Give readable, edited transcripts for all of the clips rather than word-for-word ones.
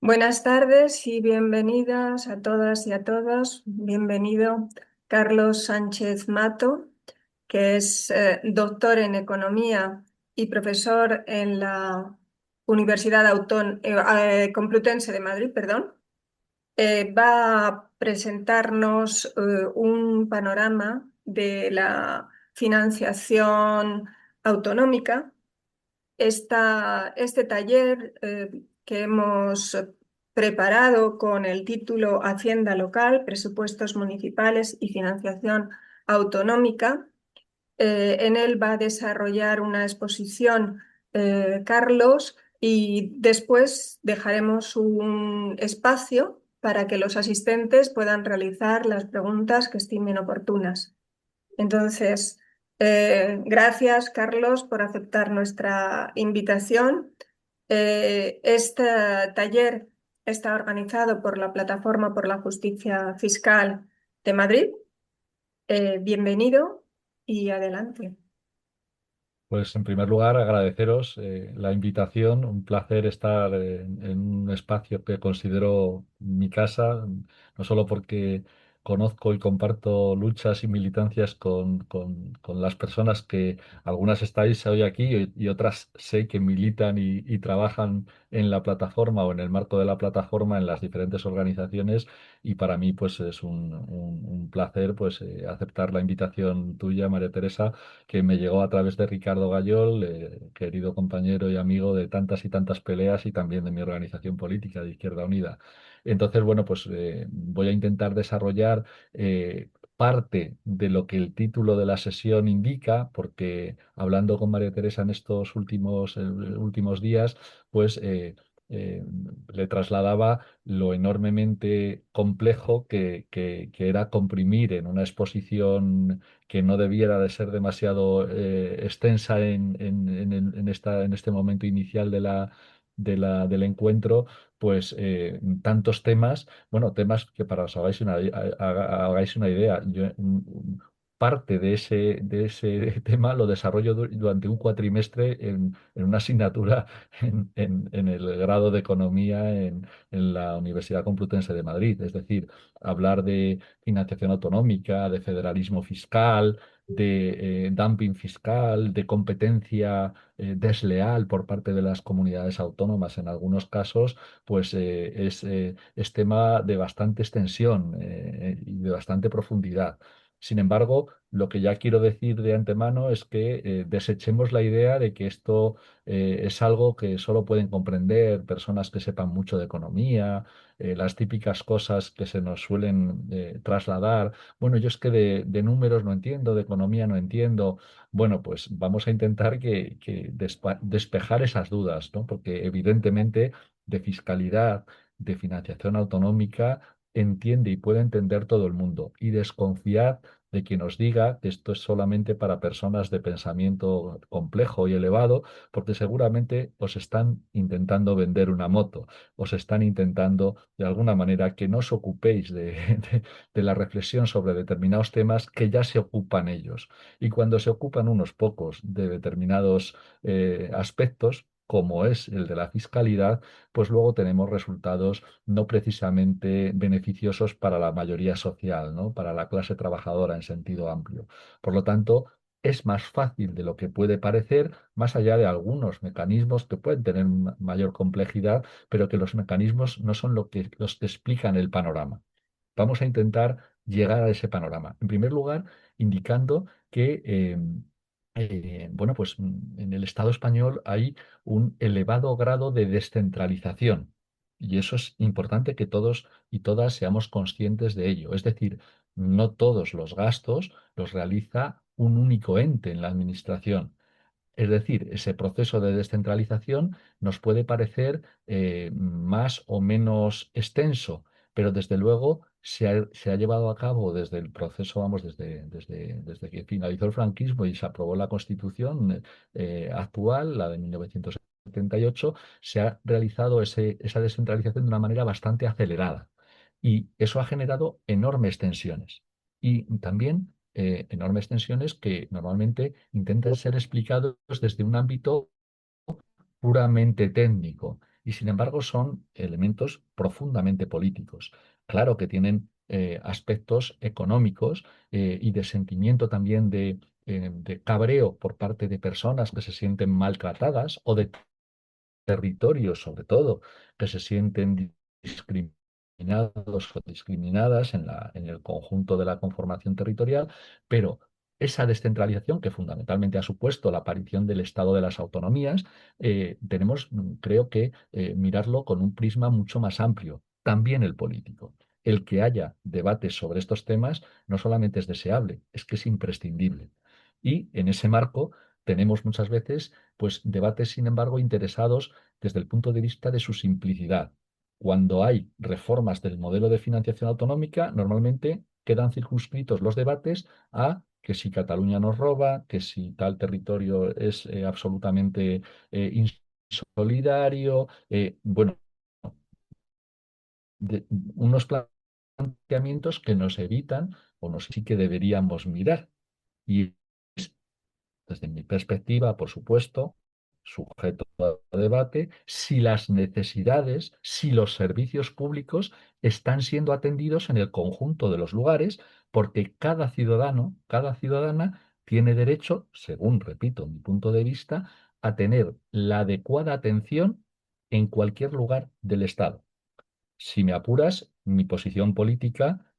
Buenas tardes y bienvenidas a todas y a todos. Bienvenido Carlos Sánchez Mato, que es doctor en Economía y profesor en la Universidad Complutense de Madrid, perdón. Va a presentarnos un panorama de la financiación autonómica. Este taller que hemos preparado con el título Hacienda local, presupuestos municipales y financiación autonómica. En él va a desarrollar una exposición Carlos, y después dejaremos un espacio para que los asistentes puedan realizar las preguntas que estimen oportunas. Entonces, gracias, Carlos, por aceptar nuestra invitación. Este taller está organizado por la Plataforma por la Justicia Fiscal de Madrid. Bienvenido y adelante. Pues en primer lugar, agradeceros la invitación. Un placer estar en un espacio que considero mi casa, no solo porque conozco y comparto luchas y militancias con las personas que algunas estáis hoy aquí y otras sé que militan y trabajan en la plataforma o en el marco de la plataforma en las diferentes organizaciones. Y para mí pues es un placer pues aceptar la invitación tuya, María Teresa, que me llegó a través de Ricardo Gayol, querido compañero y amigo de tantas y tantas peleas y también de mi organización política de Izquierda Unida. Entonces, bueno, pues voy a intentar desarrollar parte de lo que el título de la sesión indica, porque hablando con María Teresa en estos últimos días, pues eh, le trasladaba lo enormemente complejo que era comprimir en una exposición que no debiera de ser demasiado extensa en este momento inicial del encuentro, pues tantos temas, bueno, temas que para os hagáis una idea, parte de ese tema lo desarrollo durante un cuatrimestre en una asignatura en el grado de Economía en la Universidad Complutense de Madrid. Es decir, hablar de financiación autonómica, de federalismo fiscal, de dumping fiscal, de competencia desleal por parte de las comunidades autónomas en algunos casos, pues es tema de bastante extensión y de bastante profundidad. Sin embargo, lo que ya quiero decir de antemano es que desechemos la idea de que esto es algo que solo pueden comprender personas que sepan mucho de economía, las típicas cosas que se nos suelen trasladar. Bueno, yo es que de números no entiendo, de economía no entiendo. Bueno, pues vamos a intentar que despejar esas dudas, ¿no? Porque evidentemente de fiscalidad, de financiación autonómica, entiende y puede entender todo el mundo. Y desconfiad de quien nos diga que esto es solamente para personas de pensamiento complejo y elevado, porque seguramente os están intentando vender una moto, os están intentando de alguna manera que no os ocupéis de la reflexión sobre determinados temas que ya se ocupan ellos. Y cuando se ocupan unos pocos de determinados aspectos, como es el de la fiscalidad, pues luego tenemos resultados no precisamente beneficiosos para la mayoría social, ¿no? Para la clase trabajadora en sentido amplio. Por lo tanto, es más fácil de lo que puede parecer, más allá de algunos mecanismos que pueden tener mayor complejidad, pero que los mecanismos no son los que explican el panorama. Vamos a intentar llegar a ese panorama. En primer lugar, indicando que, bueno, pues en el Estado español hay un elevado grado de descentralización. Y eso es importante que todos y todas seamos conscientes de ello. Es decir, no todos los gastos los realiza un único ente en la administración. Es decir, ese proceso de descentralización nos puede parecer más o menos extenso, pero desde luego se ha llevado a cabo desde el proceso, vamos, desde que finalizó el franquismo y se aprobó la Constitución actual, la de 1978, se ha realizado esa descentralización de una manera bastante acelerada. Y eso ha generado enormes tensiones. Y también enormes tensiones que normalmente intentan ser explicados desde un ámbito puramente técnico. y sin embargo son elementos profundamente políticos. Claro que tienen aspectos económicos y de sentimiento también de cabreo por parte de personas que se sienten maltratadas o de territorios, sobre todo, que se sienten discriminados o discriminadas en el conjunto de la conformación territorial, pero esa descentralización que fundamentalmente ha supuesto la aparición del Estado de las autonomías, tenemos, creo que, mirarlo con un prisma mucho más amplio, también el político. El que haya debates sobre estos temas no solamente es deseable, es que es imprescindible. Y en ese marco tenemos muchas veces pues debates, sin embargo, interesados desde el punto de vista de su simplicidad. Cuando hay reformas del modelo de financiación autonómica, normalmente quedan circunscritos los debates a que si Cataluña nos roba, que si tal territorio es absolutamente insolidario, bueno, unos planteamientos que nos evitan o nos sí que deberíamos mirar. Y desde mi perspectiva, por supuesto, sujeto a debate, si las necesidades, si los servicios públicos están siendo atendidos en el conjunto de los lugares, porque cada ciudadano, cada ciudadana tiene derecho, según, repito, mi punto de vista, a tener la adecuada atención en cualquier lugar del Estado. Si me apuras, mi posición política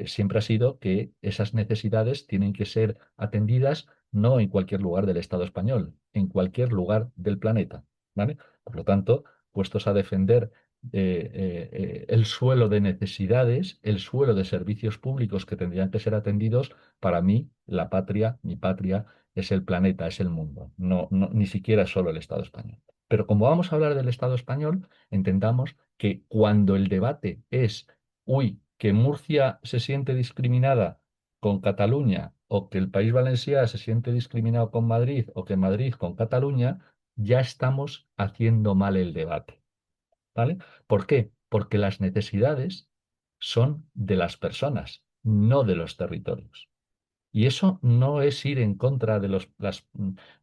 siempre ha sido que esas necesidades tienen que ser atendidas no en cualquier lugar del Estado español, en cualquier lugar del planeta, ¿vale? Por lo tanto, puestos a defender el suelo de necesidades, el suelo de servicios públicos que tendrían que ser atendidos, para mí, la patria, mi patria, es el planeta, es el mundo, ni siquiera solo el Estado español. Pero como vamos a hablar del Estado español, entendamos que cuando el debate es, uy, que Murcia se siente discriminada con Cataluña o que el País Valenciano se siente discriminado con Madrid o que Madrid con Cataluña, ya estamos haciendo mal el debate, ¿vale? ¿Por qué? Porque las necesidades son de las personas, no de los territorios. Y eso no es ir en contra de las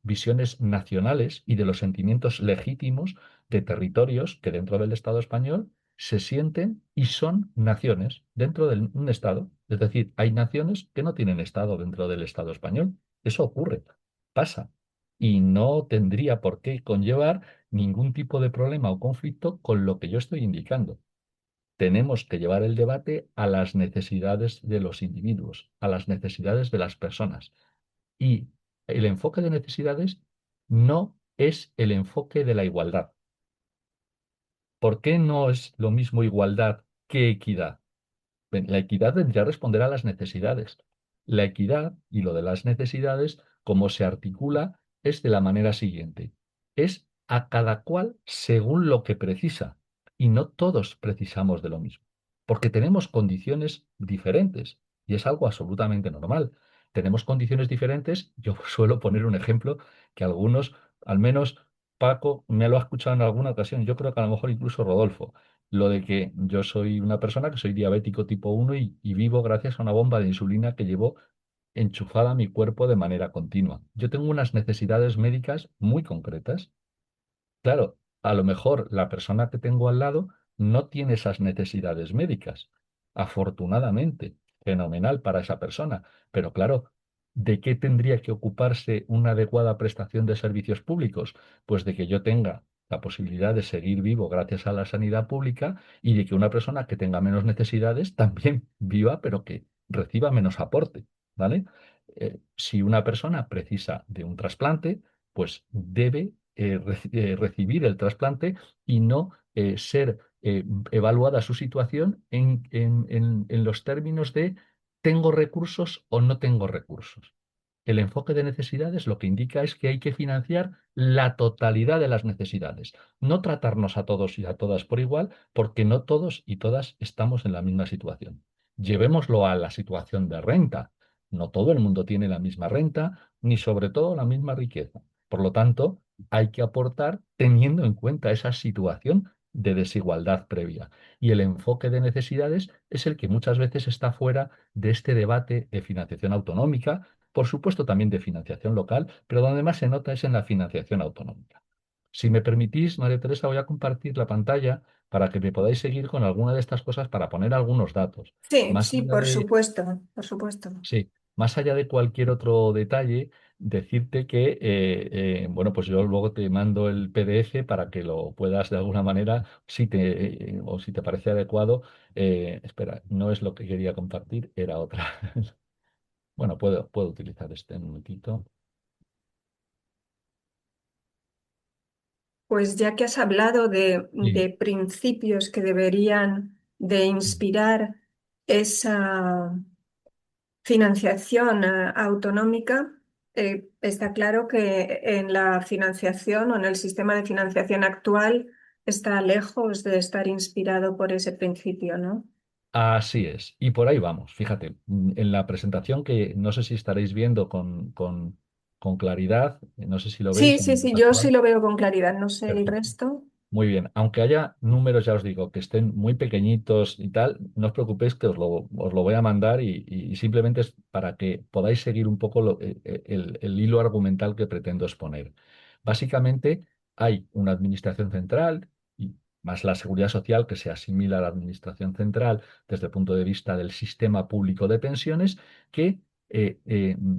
visiones nacionales y de los sentimientos legítimos de territorios que dentro del Estado español se sienten y son naciones dentro de un Estado. Es decir, hay naciones que no tienen Estado dentro del Estado español. Eso ocurre, pasa. Y no tendría por qué conllevar ningún tipo de problema o conflicto con lo que yo estoy indicando. Tenemos que llevar el debate a las necesidades de los individuos, a las necesidades de las personas. Y el enfoque de necesidades no es el enfoque de la igualdad. ¿Por qué no es lo mismo igualdad que equidad? La equidad vendría a responder a las necesidades. La equidad y lo de las necesidades, como se articula, es de la manera siguiente. Es a cada cual según lo que precisa. Y no todos precisamos de lo mismo. Porque tenemos condiciones diferentes. Y es algo absolutamente normal. Tenemos condiciones diferentes. Yo suelo poner un ejemplo que algunos, al menos Paco, me lo ha escuchado en alguna ocasión. Yo creo que a lo mejor incluso Rodolfo lo de que yo soy una persona que soy diabético tipo 1 y vivo gracias a una bomba de insulina que llevo enchufada a mi cuerpo de manera continua. Yo tengo unas necesidades médicas muy concretas. Claro, a lo mejor la persona que tengo al lado no tiene esas necesidades médicas. Afortunadamente, fenomenal para esa persona. Pero claro, ¿de qué tendría que ocuparse una adecuada prestación de servicios públicos? Pues de que yo tenga la posibilidad de seguir vivo gracias a la sanidad pública y de que una persona que tenga menos necesidades también viva, pero que reciba menos aporte, ¿vale? Si una persona precisa de un trasplante, pues debe recibir el trasplante y no ser evaluada su situación en los términos de tengo recursos o no tengo recursos. El enfoque de necesidades lo que indica es que hay que financiar la totalidad de las necesidades, no tratarnos a todos y a todas por igual, porque no todos y todas estamos en la misma situación. Llevémoslo a la situación de renta. No todo el mundo tiene la misma renta, ni sobre todo la misma riqueza. Por lo tanto, hay que aportar teniendo en cuenta esa situación de desigualdad previa. Y el enfoque de necesidades es el que muchas veces está fuera de este debate de financiación autonómica, por supuesto también de financiación local, pero donde más se nota es en la financiación autonómica. Si me permitís, María Teresa, voy a compartir la pantalla para que me podáis seguir con alguna de estas cosas para poner algunos datos. Sí, Más sí, allá por de, supuesto, por supuesto. Sí, más allá de cualquier otro detalle, decirte que, bueno, pues yo luego te mando el PDF para que lo puedas de alguna manera, si te, o si te parece adecuado. Espera, no es lo que quería compartir, era otra. Bueno, puedo utilizar este un momentito. Pues ya que has hablado Sí. de principios que deberían de inspirar esa financiación autonómica, está claro que en la financiación o en el sistema de financiación actual está lejos de estar inspirado por ese principio, ¿no? Así es, y por ahí vamos. Fíjate, en la presentación que no sé si estaréis viendo con claridad, no sé si lo Sí, veis sí, en sí, yo sí actual. lo veo con claridad, no sé el Perfecto. resto. Muy bien, aunque haya números, ya os digo, que estén muy pequeñitos y tal, no os preocupéis que os lo voy a mandar y simplemente es para que podáis seguir un poco el hilo argumental que pretendo exponer. Básicamente, hay una administración central y más la seguridad social que se asimila a la administración central desde el punto de vista del sistema público de pensiones que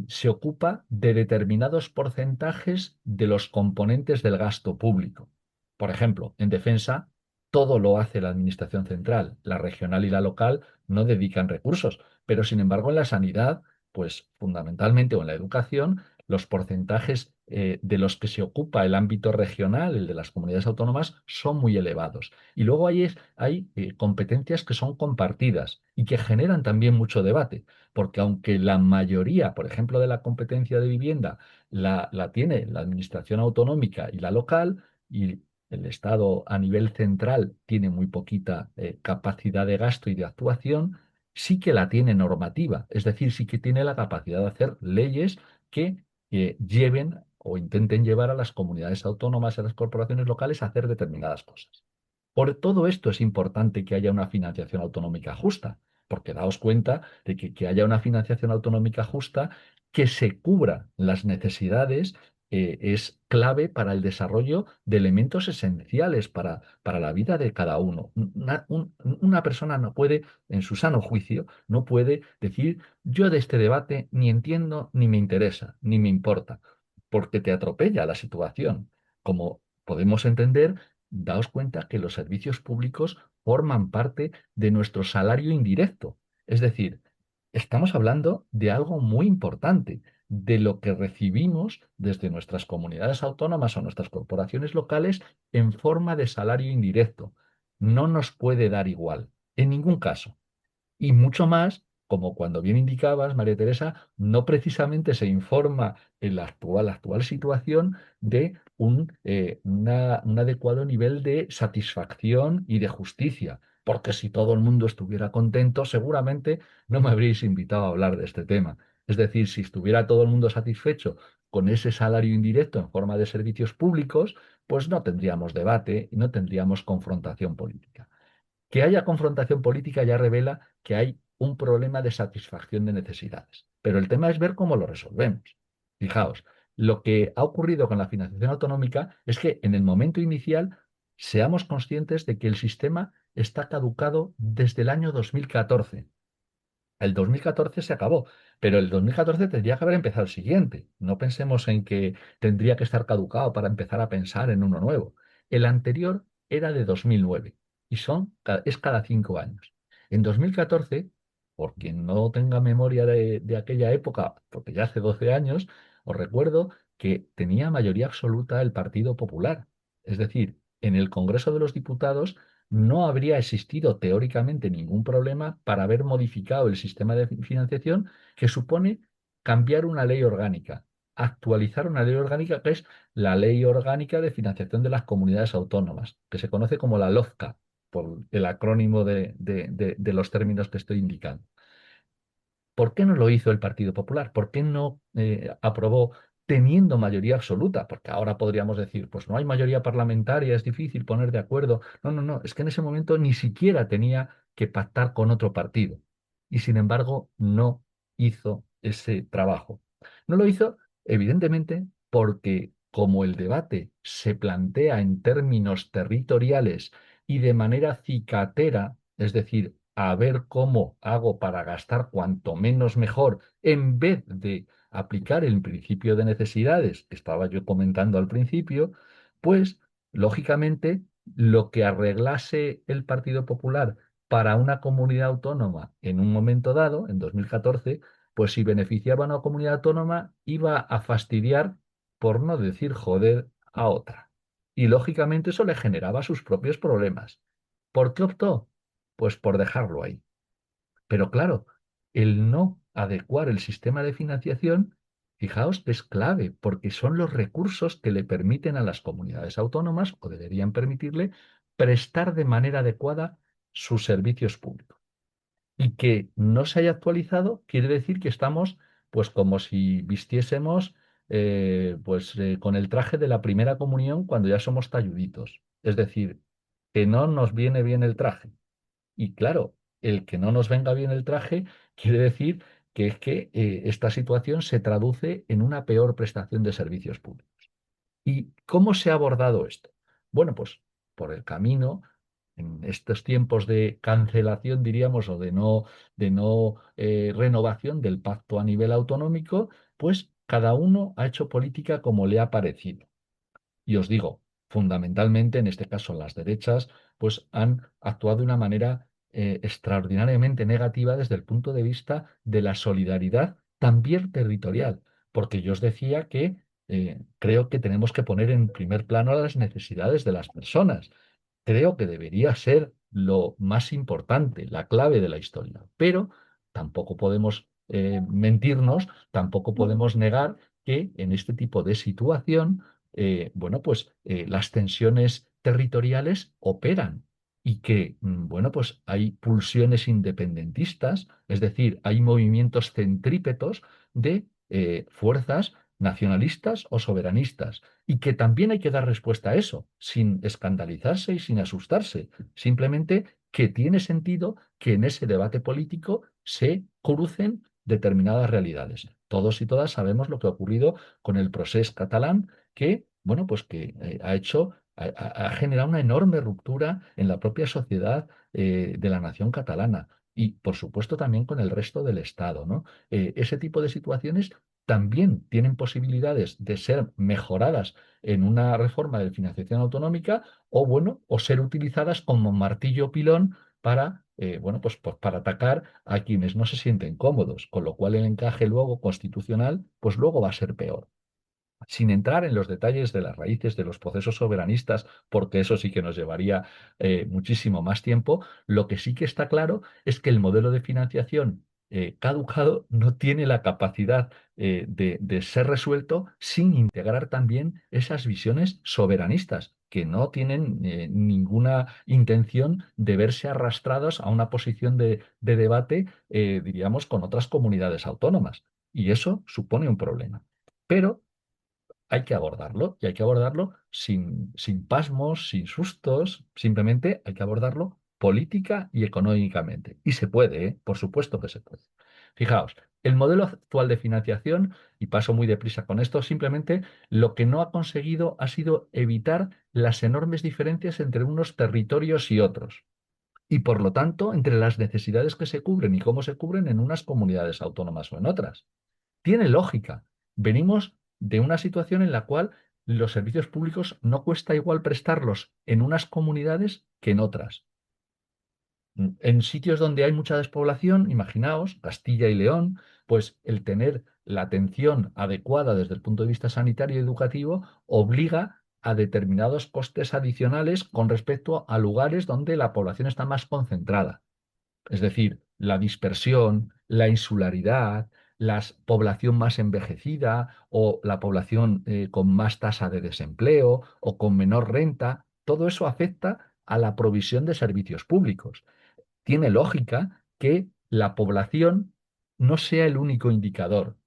se ocupa de determinados porcentajes de los componentes del gasto público. Por ejemplo, en defensa, todo lo hace la administración central. La regional y la local no dedican recursos, pero sin embargo en la sanidad, pues fundamentalmente o en la educación, los porcentajes de los que se ocupa el ámbito regional, el de las comunidades autónomas, son muy elevados. Y luego hay competencias que son compartidas y que generan también mucho debate, porque aunque la mayoría, por ejemplo, de la competencia de vivienda la tiene la administración autonómica y la local, y el Estado a nivel central tiene muy poquita capacidad de gasto y de actuación, sí que la tiene normativa, es decir, sí que tiene la capacidad de hacer leyes que lleven o intenten llevar a las comunidades autónomas y a las corporaciones locales a hacer determinadas cosas. Por todo esto es importante que haya una financiación autonómica justa, porque daos cuenta de que haya una financiación autonómica justa que se cubra las necesidades es clave para el desarrollo de elementos esenciales para la vida de cada uno. Una persona no puede, en su sano juicio, no puede decir, yo de este debate ni entiendo, ni me interesa, ni me importa, porque te atropella la situación. Como podemos entender, daos cuenta que los servicios públicos forman parte de nuestro salario indirecto. Es decir, estamos hablando de algo muy importante, de lo que recibimos desde nuestras comunidades autónomas o nuestras corporaciones locales en forma de salario indirecto. No nos puede dar igual, en ningún caso. Y mucho más, como cuando bien indicabas, María Teresa, no precisamente se informa en la actual situación de un adecuado nivel de satisfacción y de justicia. Porque si todo el mundo estuviera contento, seguramente no me habríais invitado a hablar de este tema. Es decir, si estuviera todo el mundo satisfecho con ese salario indirecto en forma de servicios públicos, pues no tendríamos debate y no tendríamos confrontación política. Que haya confrontación política ya revela que hay un problema de satisfacción de necesidades. Pero el tema es ver cómo lo resolvemos. Fijaos, lo que ha ocurrido con la financiación autonómica es que en el momento inicial seamos conscientes de que el sistema está caducado desde el año 2014. El 2014 se acabó, pero el 2014 tendría que haber empezado el siguiente. No pensemos en que tendría que estar caducado para empezar a pensar en uno nuevo. El anterior era de 2009 y es cada 5 años. En 2014, por quien no tenga memoria de aquella época, porque ya hace 12 años, os recuerdo que tenía mayoría absoluta el Partido Popular. Es decir, en el Congreso de los Diputados no habría existido teóricamente ningún problema para haber modificado el sistema de financiación que supone cambiar una ley orgánica, actualizar una ley orgánica que es la Ley Orgánica de Financiación de las Comunidades Autónomas, que se conoce como la LOFCA, por el acrónimo de los términos que estoy indicando. ¿Por qué no lo hizo el Partido Popular? ¿Por qué no aprobó teniendo mayoría absoluta? Porque ahora podríamos decir, pues no hay mayoría parlamentaria, es difícil poner de acuerdo. No, no, no, es que en ese momento ni siquiera tenía que pactar con otro partido. Y sin embargo, no hizo ese trabajo. No lo hizo, evidentemente, porque como el debate se plantea en términos territoriales y de manera cicatera, es decir, a ver cómo hago para gastar cuanto menos mejor, en vez de aplicar el principio de necesidades que estaba yo comentando al principio, pues lógicamente lo que arreglase el Partido Popular para una comunidad autónoma en un momento dado, en 2014, pues si beneficiaba a una comunidad autónoma, iba a fastidiar, por no decir joder, a otra. Y lógicamente eso le generaba sus propios problemas. ¿Por qué optó? Pues por dejarlo ahí. Pero claro, el no adecuar el sistema de financiación, fijaos, es clave, porque son los recursos que le permiten a las comunidades autónomas, o deberían permitirle, prestar de manera adecuada sus servicios públicos. Y que no se haya actualizado quiere decir que estamos, pues, como si vistiésemos, con el traje de la primera comunión cuando ya somos talluditos. Es decir, que no nos viene bien el traje. Y claro, el que no nos venga bien el traje quiere decir que es que esta situación se traduce en una peor prestación de servicios públicos. ¿Y cómo se ha abordado esto? Bueno, pues por el camino, en estos tiempos de cancelación, diríamos, o de no renovación del pacto a nivel autonómico, pues cada uno ha hecho política como le ha parecido. Y os digo, fundamentalmente, en este caso las derechas, pues han actuado de una manera extraordinariamente negativa desde el punto de vista de la solidaridad también territorial, porque yo os decía que creo que tenemos que poner en primer plano las necesidades de las personas. Creo que debería ser lo más importante, la clave de la historia, pero tampoco podemos mentirnos, tampoco podemos negar que en este tipo de situación las tensiones territoriales operan y que, bueno, pues hay pulsiones independentistas, es decir, hay movimientos centrípetos de fuerzas nacionalistas o soberanistas, y que también hay que dar respuesta a eso, sin escandalizarse y sin asustarse, simplemente que tiene sentido que en ese debate político se crucen determinadas realidades. Todos y todas sabemos lo que ha ocurrido con el procés catalán que, bueno, pues que ha generado una enorme ruptura en la propia sociedad de la nación catalana y, por supuesto, también con el resto del Estado, ¿no? Ese tipo de situaciones también tienen posibilidades de ser mejoradas en una reforma de financiación autonómica o, bueno, o ser utilizadas como martillo pilón para, pues para atacar a quienes no se sienten cómodos, con lo cual el encaje luego constitucional, pues luego va a ser peor sin entrar en los detalles de las raíces de los procesos soberanistas, porque eso sí que nos llevaría muchísimo más tiempo, lo que sí que está claro es que el modelo de financiación caducado no tiene la capacidad de ser resuelto sin integrar también esas visiones soberanistas que no tienen ninguna intención de verse arrastrados a una posición de debate, diríamos, con otras comunidades autónomas. Y eso supone un problema. Pero hay que abordarlo y hay que abordarlo sin pasmos, sin sustos, simplemente hay que abordarlo política y económicamente. Y se puede, ¿eh? Por supuesto que se puede. Fijaos, el modelo actual de financiación, y paso muy deprisa con esto, simplemente lo que no ha conseguido ha sido evitar las enormes diferencias entre unos territorios y otros. Y por lo tanto, entre las necesidades que se cubren y cómo se cubren en unas comunidades autónomas o en otras. Tiene lógica. Venimos de una situación en la cual los servicios públicos no cuesta igual prestarlos en unas comunidades que en otras. En sitios donde hay mucha despoblación, imaginaos, Castilla y León, pues el tener la atención adecuada desde el punto de vista sanitario y educativo obliga a determinados costes adicionales con respecto a lugares donde la población está más concentrada. Es decir, la dispersión, la insularidad, la población más envejecida o la población con más tasa de desempleo o con menor renta, todo eso afecta a la provisión de servicios públicos. Tiene lógica que la población no sea el único indicador.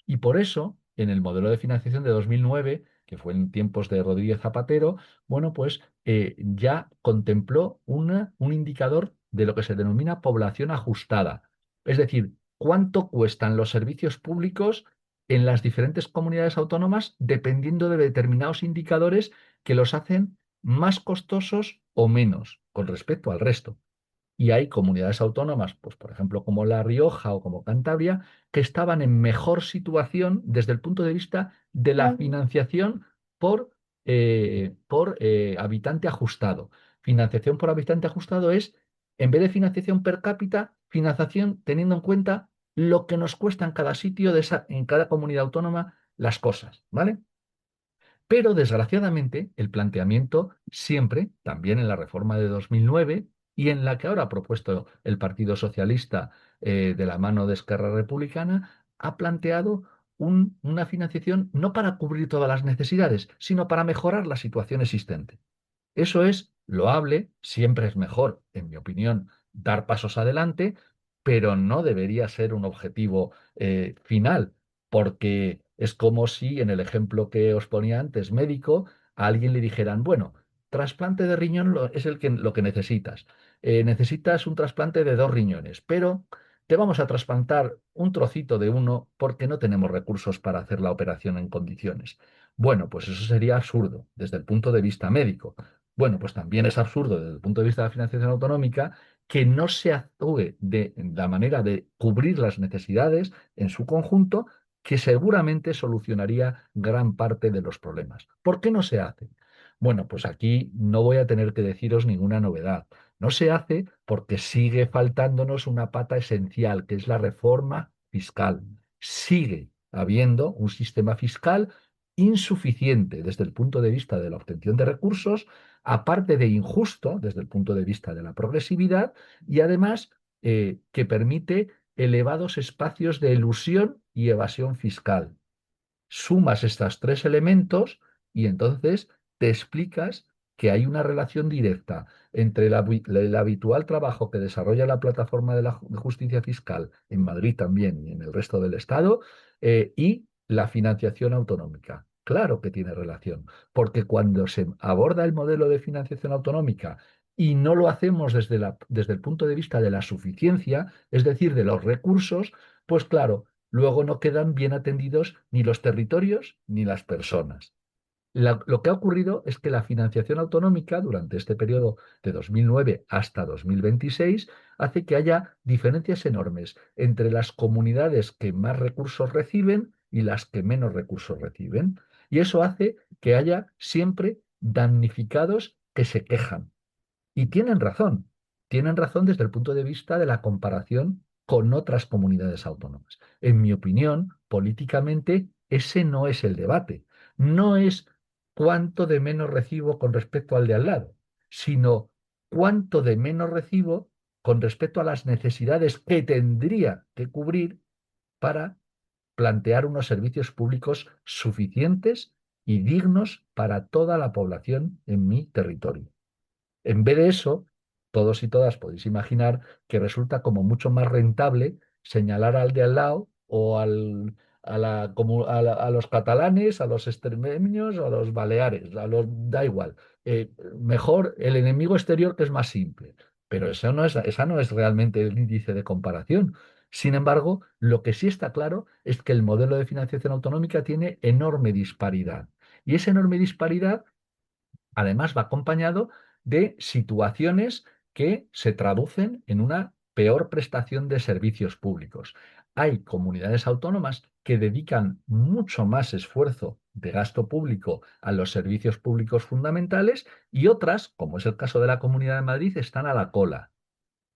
Y por eso, en el modelo de financiación de 2009, que fue en tiempos de Rodríguez Zapatero, bueno, pues ya contempló un indicador de lo que se denomina población ajustada. Es decir, cuánto cuestan los servicios públicos en las diferentes comunidades autónomas dependiendo de determinados indicadores que los hacen más costosos o menos con respecto al resto. Y hay comunidades autónomas, pues por ejemplo como La Rioja o como Cantabria, que estaban en mejor situación desde el punto de vista de la financiación por habitante ajustado. Financiación por habitante ajustado es, en vez de financiación per cápita, financiación teniendo en cuenta lo que nos cuesta en cada sitio, en cada comunidad autónoma, las cosas, ¿vale? Pero desgraciadamente el planteamiento siempre, también en la reforma de 2009 y en la que ahora ha propuesto el Partido Socialista de la mano de Esquerra Republicana, ha planteado una financiación no para cubrir todas las necesidades, sino para mejorar la situación existente. Eso es loable, siempre es mejor, en mi opinión, dar pasos adelante, pero no debería ser un objetivo final, porque es como si en el ejemplo que os ponía antes, médico, a alguien le dijeran, bueno, trasplante de riñón es lo que necesitas. Necesitas un trasplante de 2 riñones, pero te vamos a trasplantar un trocito de uno porque no tenemos recursos para hacer la operación en condiciones. Bueno, pues eso sería absurdo desde el punto de vista médico. Bueno, pues también es absurdo desde el punto de vista de la financiación autonómica que no se actúe de la manera de cubrir las necesidades en su conjunto, que seguramente solucionaría gran parte de los problemas. ¿Por qué no se hace? Bueno, pues aquí no voy a tener que deciros ninguna novedad. No se hace porque sigue faltándonos una pata esencial, que es la reforma fiscal. Sigue habiendo un sistema fiscal insuficiente desde el punto de vista de la obtención de recursos, aparte de injusto desde el punto de vista de la progresividad y además que permite elevados espacios de elusión y evasión fiscal. Sumas estos tres elementos y entonces te explicas que hay una relación directa entre el habitual trabajo que desarrolla la plataforma de la justicia fiscal en Madrid también y en el resto del Estado y la financiación autonómica. Claro que tiene relación, porque cuando se aborda el modelo de financiación autonómica y no lo hacemos desde el punto de vista de la suficiencia, es decir, de los recursos, pues claro, luego no quedan bien atendidos ni los territorios ni las personas. Lo que ha ocurrido es que la financiación autonómica durante este periodo de 2009 hasta 2026 hace que haya diferencias enormes entre las comunidades que más recursos reciben y las que menos recursos reciben. Y eso hace que haya siempre damnificados que se quejan. Y tienen razón desde el punto de vista de la comparación con otras comunidades autónomas. En mi opinión, políticamente, ese no es el debate. No es cuánto de menos recibo con respecto al de al lado, sino cuánto de menos recibo con respecto a las necesidades que tendría que cubrir para plantear unos servicios públicos suficientes y dignos para toda la población en mi territorio. En vez de eso, todos y todas podéis imaginar que resulta como mucho más rentable señalar al de al lado o a los catalanes, a los extremeños o a los baleares, da igual. Mejor el enemigo exterior que es más simple. Pero esa no es realmente el índice de comparación. Sin embargo, lo que sí está claro es que el modelo de financiación autonómica tiene enorme disparidad. Y esa enorme disparidad además, va acompañado de situaciones que se traducen en una peor prestación de servicios públicos. Hay comunidades autónomas que dedican mucho más esfuerzo de gasto público a los servicios públicos fundamentales y otras, como es el caso de la Comunidad de Madrid, están a la cola.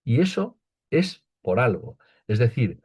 Y eso es por algo. Es decir,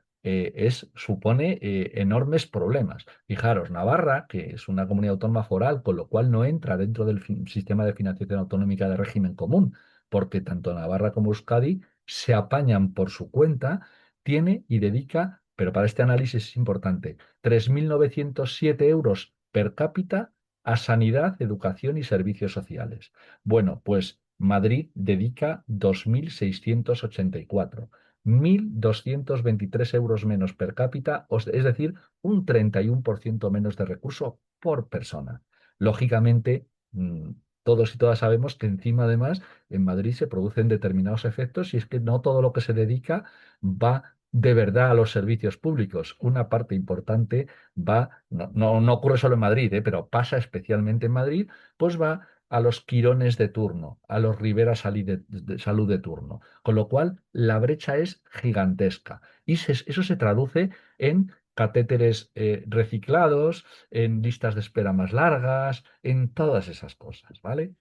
supone enormes problemas. Fijaros, Navarra, que es una comunidad autónoma foral, con lo cual no entra dentro del sistema de financiación autonómica de régimen común, porque tanto Navarra como Euskadi se apañan por su cuenta, tiene y dedica, pero para este análisis es importante, 3.907 euros per cápita a sanidad, educación y servicios sociales. Bueno, pues Madrid dedica 2.684, 1.223 euros menos per cápita, es decir, un 31% menos de recurso por persona. Lógicamente, todos y todas sabemos que encima, además, en Madrid se producen determinados efectos y es que no todo lo que se dedica va de verdad a los servicios públicos. Una parte importante va, no ocurre solo en Madrid, pero pasa especialmente en Madrid, pues va a los quirones de turno, a los Rivera Salud de turno. Con lo cual, la brecha es gigantesca. Y eso se traduce en catéteres reciclados, en listas de espera más largas, en todas esas cosas, ¿vale?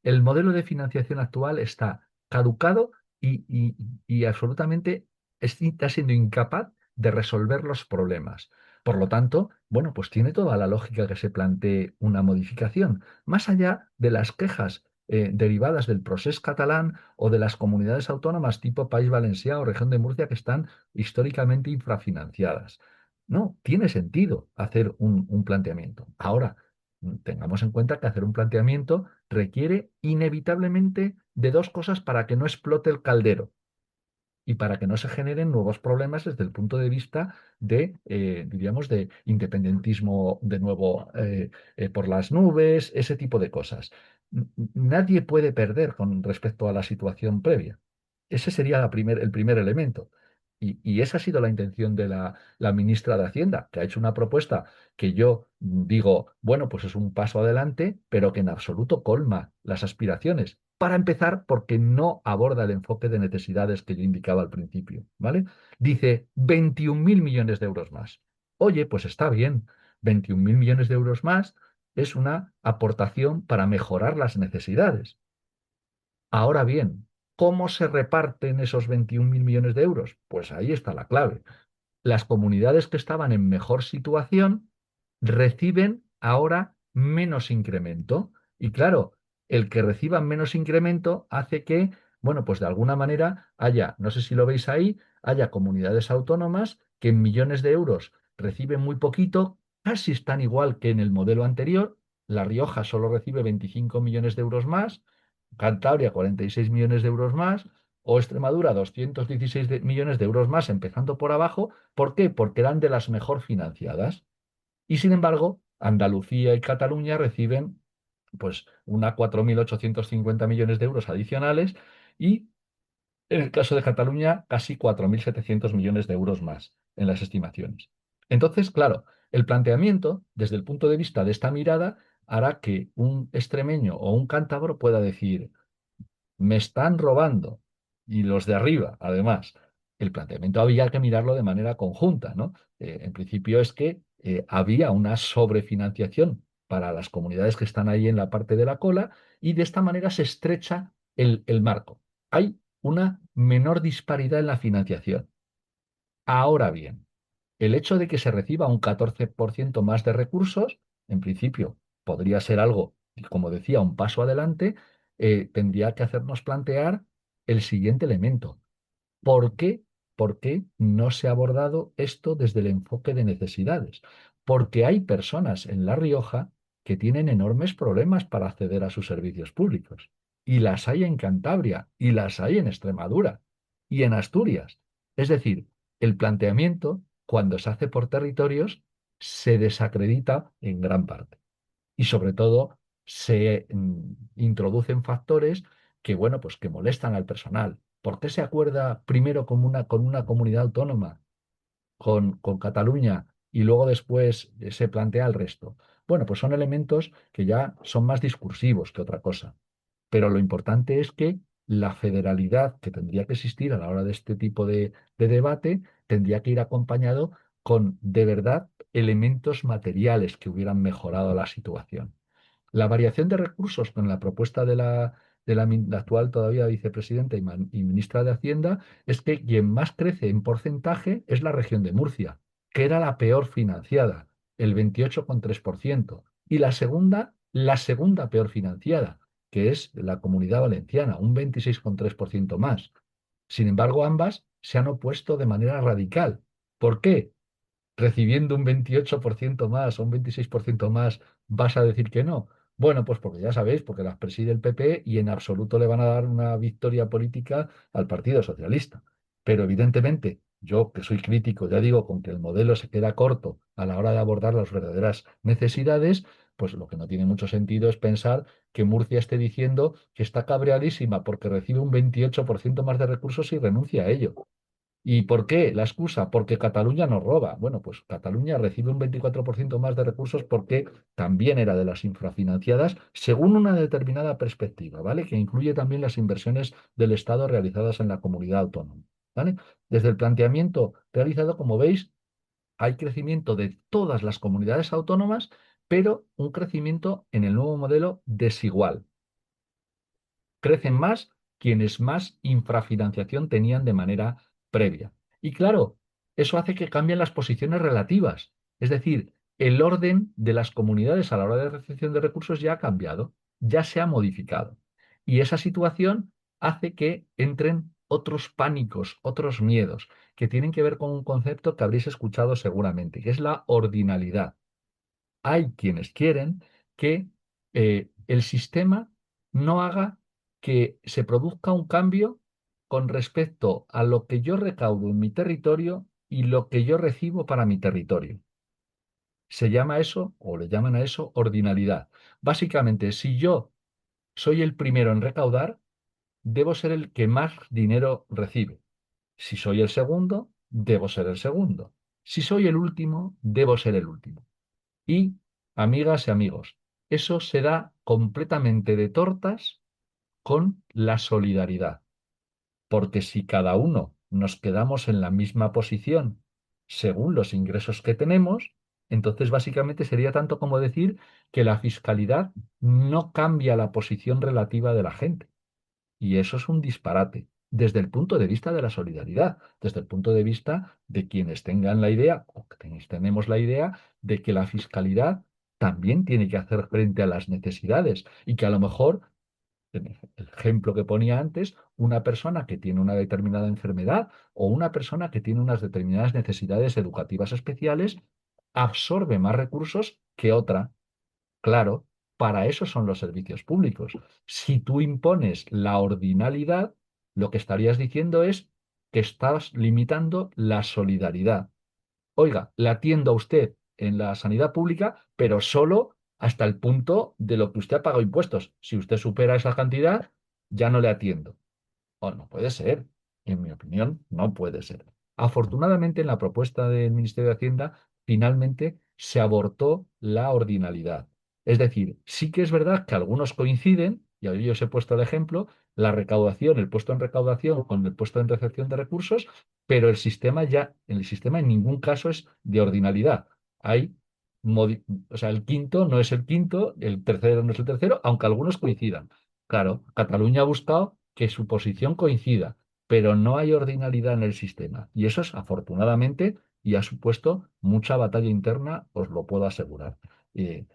El modelo de financiación actual está caducado y absolutamente está siendo incapaz de resolver los problemas. Por lo tanto, bueno, pues tiene toda la lógica que se plantee una modificación, más allá de las quejas derivadas del procés catalán o de las comunidades autónomas tipo País Valencià o Región de Murcia que están históricamente infrafinanciadas. No, tiene sentido hacer un planteamiento. Ahora, tengamos en cuenta que hacer un planteamiento requiere inevitablemente de dos cosas para que no explote el caldero y para que no se generen nuevos problemas desde el punto de vista de, diríamos, de independentismo de nuevo por las nubes, ese tipo de cosas. Nadie puede perder con respecto a la situación previa. Ese sería el primer elemento. Y esa ha sido la intención de la ministra de Hacienda, que ha hecho una propuesta que yo digo, bueno, pues es un paso adelante, pero que en absoluto colma las aspiraciones. Para empezar, porque no aborda el enfoque de necesidades que yo indicaba al principio, ¿vale? Dice 21.000 millones de euros más. Oye, pues está bien, 21.000 millones de euros más es una aportación para mejorar las necesidades. Ahora bien, ¿cómo se reparten esos 21.000 millones de euros? Pues ahí está la clave. Las comunidades que estaban en mejor situación reciben ahora menos incremento. Y claro, el que reciban menos incremento hace que, bueno, pues de alguna manera haya, no sé si lo veis ahí, haya comunidades autónomas que en millones de euros reciben muy poquito, casi están igual que en el modelo anterior. La Rioja solo recibe 25 millones de euros más, Cantabria 46 millones de euros más, o Extremadura 216 millones de euros más, empezando por abajo. ¿Por qué? Porque eran de las mejor financiadas. Y sin embargo, Andalucía y Cataluña reciben pues una 4.850 millones de euros adicionales y en el caso de Cataluña casi 4.700 millones de euros más en las estimaciones. Entonces, claro, el planteamiento desde el punto de vista de esta mirada hará que un extremeño o un cántabro pueda decir, me están robando. Y los de arriba, además. El planteamiento había que mirarlo de manera conjunta, ¿no? En principio es que había una sobrefinanciación para las comunidades que están ahí en la parte de la cola y de esta manera se estrecha el marco. Hay una menor disparidad en la financiación. Ahora bien, el hecho de que se reciba un 14% más de recursos, en principio, podría ser algo, como decía, un paso adelante, tendría que hacernos plantear el siguiente elemento. ¿Por qué? ¿Por qué no se ha abordado esto desde el enfoque de necesidades? Porque hay personas en La Rioja que tienen enormes problemas para acceder a sus servicios públicos. Y las hay en Cantabria, y las hay en Extremadura, y en Asturias. Es decir, el planteamiento, cuando se hace por territorios, se desacredita en gran parte y sobre todo se introducen factores que, bueno, pues que molestan al personal. ¿Por qué se acuerda primero con una comunidad autónoma, con Cataluña, y luego después se plantea el resto? Bueno, pues son elementos que ya son más discursivos que otra cosa. Pero lo importante es que la federalidad que tendría que existir a la hora de este tipo de debate tendría que ir acompañado con, de verdad, elementos materiales que hubieran mejorado la situación. La variación de recursos con la propuesta de la actual todavía vicepresidenta y ministra de Hacienda es que quien más crece en porcentaje es la región de Murcia, que era la peor financiada, el 28,3%, y la segunda peor financiada, que es la Comunidad Valenciana, un 26,3% más. Sin embargo, ambas se han opuesto de manera radical. ¿Por qué? Recibiendo un 28% más o un 26% más, ¿vas a decir que no? Bueno, pues porque ya sabéis, porque las preside el PP y en absoluto le van a dar una victoria política al Partido Socialista. Pero evidentemente, yo que soy crítico, ya digo, con que el modelo se queda corto a la hora de abordar las verdaderas necesidades, pues lo que no tiene mucho sentido es pensar que Murcia esté diciendo que está cabreadísima porque recibe un 28% más de recursos y renuncia a ello. ¿Y por qué la excusa? Porque Cataluña nos roba. Bueno, pues Cataluña recibe un 24% más de recursos porque también era de las infrafinanciadas según una determinada perspectiva, ¿vale? Que incluye también las inversiones del Estado realizadas en la comunidad autónoma, ¿vale? Desde el planteamiento realizado, como veis, hay crecimiento de todas las comunidades autónomas, pero un crecimiento en el nuevo modelo desigual. Crecen más quienes más infrafinanciación tenían de manera previa. Y claro, eso hace que cambien las posiciones relativas. Es decir, el orden de las comunidades a la hora de recepción de recursos ya ha cambiado, ya se ha modificado. Y esa situación hace que entren otros pánicos, otros miedos, que tienen que ver con un concepto que habréis escuchado seguramente, que es la ordinalidad. Hay quienes quieren que el sistema no haga que se produzca un cambio con respecto a lo que yo recaudo en mi territorio y lo que yo recibo para mi territorio. Se llama eso, o le llaman a eso, ordinalidad. Básicamente, si yo soy el primero en recaudar, debo ser el que más dinero recibe. Si soy el segundo, debo ser el segundo. Si soy el último, debo ser el último. Y, amigas y amigos, eso se da completamente de tortas con la solidaridad, porque si cada uno nos quedamos en la misma posición según los ingresos que tenemos, entonces básicamente sería tanto como decir que la fiscalidad no cambia la posición relativa de la gente. Y eso es un disparate desde el punto de vista de la solidaridad, desde el punto de vista de quienes tengan la idea, o que tenemos la idea, de que la fiscalidad también tiene que hacer frente a las necesidades y que a lo mejor, en el ejemplo que ponía antes, una persona que tiene una determinada enfermedad o una persona que tiene unas determinadas necesidades educativas especiales absorbe más recursos que otra. Claro, para eso son los servicios públicos. Si tú impones la ordinalidad, lo que estarías diciendo es que estás limitando la solidaridad. Oiga, le atiendo a usted en la sanidad pública, pero solo hasta el punto de lo que usted ha pagado impuestos. Si usted supera esa cantidad, ya no le atiendo. Oh, no puede ser. En mi opinión, no puede ser. Afortunadamente, en la propuesta del Ministerio de Hacienda, finalmente se abortó la ordinalidad. Es decir, sí que es verdad que algunos coinciden, y ahí os he puesto el ejemplo, la recaudación, el puesto en recaudación con el puesto en recepción de recursos, pero el sistema en ningún caso es de ordinalidad. Hay, o sea, el quinto no es el quinto, el tercero no es el tercero, aunque algunos coincidan. Claro, Cataluña ha buscado que su posición coincida, pero no hay ordinalidad en el sistema. Y eso es afortunadamente y ha supuesto mucha batalla interna, os lo puedo asegurar. Eh,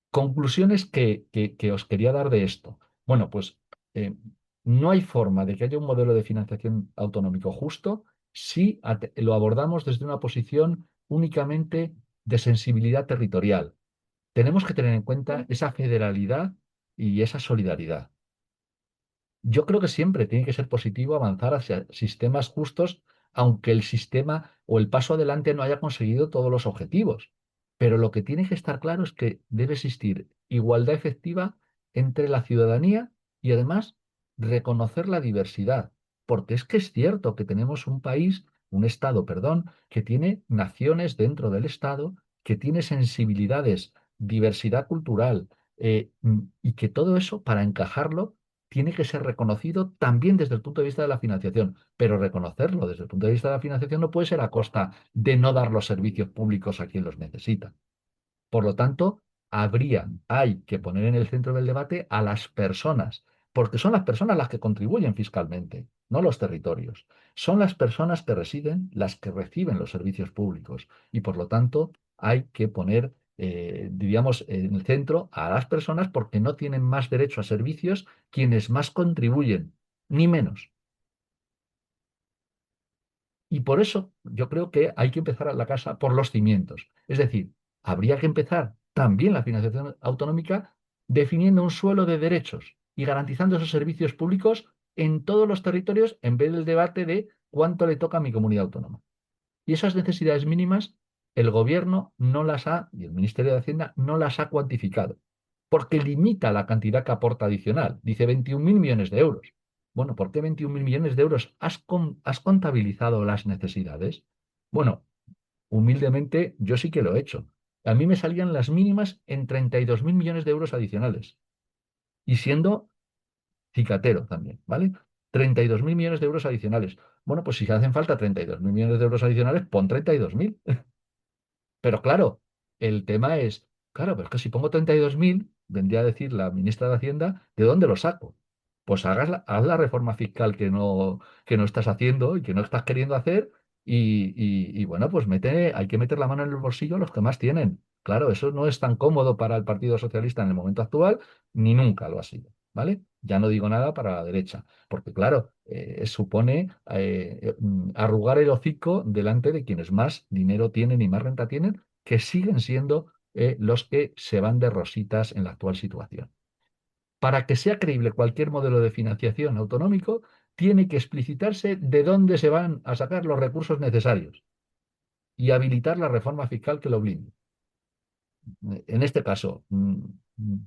Conclusiones que os quería dar de esto. Bueno, pues eh, no hay forma de que haya un modelo de financiación autonómico justo si lo abordamos desde una posición únicamente de sensibilidad territorial. Tenemos que tener en cuenta esa federalidad y esa solidaridad. Yo creo que siempre tiene que ser positivo avanzar hacia sistemas justos, aunque el sistema o el paso adelante no haya conseguido todos los objetivos. Pero lo que tiene que estar claro es que debe existir igualdad efectiva entre la ciudadanía y además reconocer la diversidad. Porque es que es cierto que tenemos un país, un Estado, perdón, que tiene naciones dentro del Estado, que tiene sensibilidades, diversidad cultural, y que todo eso, para encajarlo, tiene que ser reconocido también desde el punto de vista de la financiación, pero reconocerlo desde el punto de vista de la financiación no puede ser a costa de no dar los servicios públicos a quien los necesita. Por lo tanto, hay que poner en el centro del debate a las personas, porque son las personas las que contribuyen fiscalmente, no los territorios. Son las personas que residen las que reciben los servicios públicos y por lo tanto hay que poner, diríamos, en el centro a las personas porque no tienen más derecho a servicios quienes más contribuyen, ni menos. Y por eso yo creo que hay que empezar a la casa por los cimientos. Es decir, habría que empezar también la financiación autonómica definiendo un suelo de derechos y garantizando esos servicios públicos en todos los territorios en vez del debate de cuánto le toca a mi comunidad autónoma. Y esas necesidades mínimas, el gobierno no las ha, y el Ministerio de Hacienda no las ha cuantificado, porque limita la cantidad que aporta adicional. Dice 21.000 millones de euros. Bueno, ¿por qué 21.000 millones de euros? ¿Has contabilizado las necesidades? Bueno, humildemente yo sí que lo he hecho. A mí me salían las mínimas en 32.000 millones de euros adicionales. Y siendo cicatero también, ¿vale? 32.000 millones de euros adicionales. Bueno, pues si hacen falta 32.000 millones de euros adicionales, pon 32.000. Pero claro, el tema es, claro, pero es que si pongo 32.000, vendría a decir la ministra de Hacienda, ¿de dónde lo saco? Pues haz la reforma fiscal que no estás haciendo y que no estás queriendo hacer y bueno, pues hay que meter la mano en el bolsillo a los que más tienen. Claro, eso no es tan cómodo para el Partido Socialista en el momento actual, ni nunca lo ha sido, ¿vale? Ya no digo nada para la derecha, porque claro, supone arrugar el hocico delante de quienes más dinero tienen y más renta tienen, que siguen siendo los que se van de rositas en la actual situación. Para que sea creíble cualquier modelo de financiación autonómico, tiene que explicitarse de dónde se van a sacar los recursos necesarios y habilitar la reforma fiscal que lo blinde. En este caso,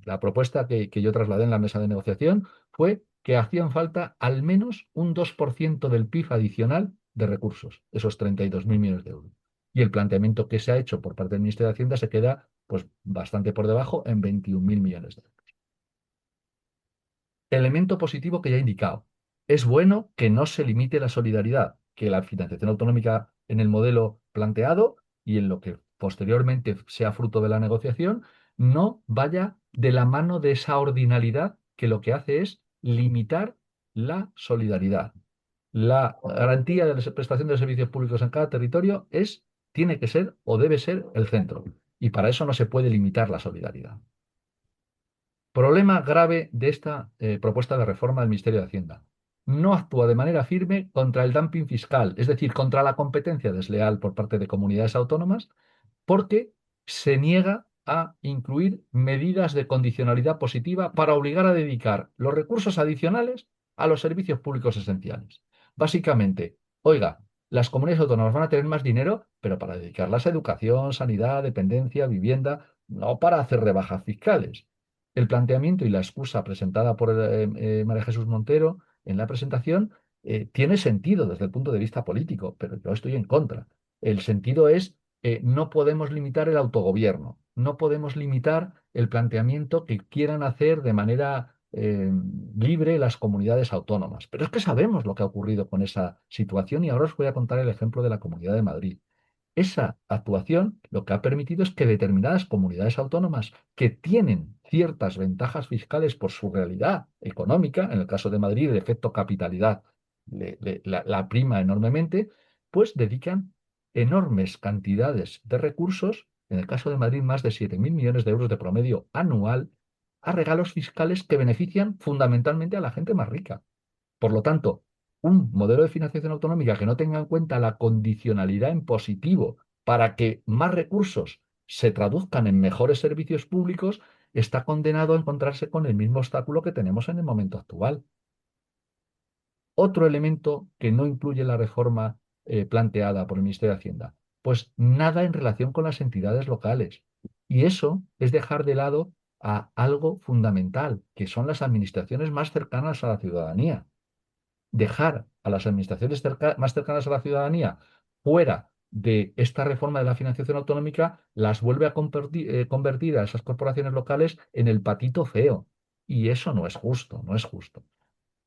la propuesta que yo trasladé en la mesa de negociación fue que hacían falta al menos un 2% del PIB adicional de recursos, esos 32.000 millones de euros. Y el planteamiento que se ha hecho por parte del Ministerio de Hacienda se queda pues, bastante por debajo en 21.000 millones de euros. Elemento positivo que ya he indicado. Es bueno que no se limite la solidaridad, que la financiación autonómica en el modelo planteado y en lo que posteriormente sea fruto de la negociación, no vaya de la mano de esa ordinalidad que lo que hace es limitar la solidaridad. La garantía de la prestación de servicios públicos en cada territorio tiene que ser o debe ser el centro. Y para eso no se puede limitar la solidaridad. Problema grave de esta propuesta de reforma del Ministerio de Hacienda. No actúa de manera firme contra el dumping fiscal, es decir, contra la competencia desleal por parte de comunidades autónomas, porque se niega a incluir medidas de condicionalidad positiva para obligar a dedicar los recursos adicionales a los servicios públicos esenciales. Básicamente, oiga, las comunidades autónomas van a tener más dinero, pero para dedicarlas a educación, sanidad, dependencia, vivienda, no para hacer rebajas fiscales. El planteamiento y la excusa presentada por María Jesús Montero en la presentación tiene sentido desde el punto de vista político, pero yo estoy en contra. El sentido es, no podemos limitar el autogobierno, no podemos limitar el planteamiento que quieran hacer de manera libre las comunidades autónomas. Pero es que sabemos lo que ha ocurrido con esa situación y ahora os voy a contar el ejemplo de la Comunidad de Madrid. Esa actuación lo que ha permitido es que determinadas comunidades autónomas que tienen ciertas ventajas fiscales por su realidad económica, en el caso de Madrid el efecto capitalidad la prima enormemente, pues dedican enormes cantidades de recursos, en el caso de Madrid más de 7.000 millones de euros de promedio anual, a regalos fiscales que benefician fundamentalmente a la gente más rica. Por lo tanto, un modelo de financiación autonómica que no tenga en cuenta la condicionalidad en positivo para que más recursos se traduzcan en mejores servicios públicos, está condenado a encontrarse con el mismo obstáculo que tenemos en el momento actual. Otro elemento que no incluye la reforma planteada por el Ministerio de Hacienda, pues nada en relación con las entidades locales. Y eso es dejar de lado a algo fundamental, que son las administraciones más cercanas a la ciudadanía. Dejar a las administraciones más cercanas a la ciudadanía fuera de esta reforma de la financiación autonómica las vuelve a convertir a esas corporaciones locales en el patito feo. Y eso no es justo, no es justo.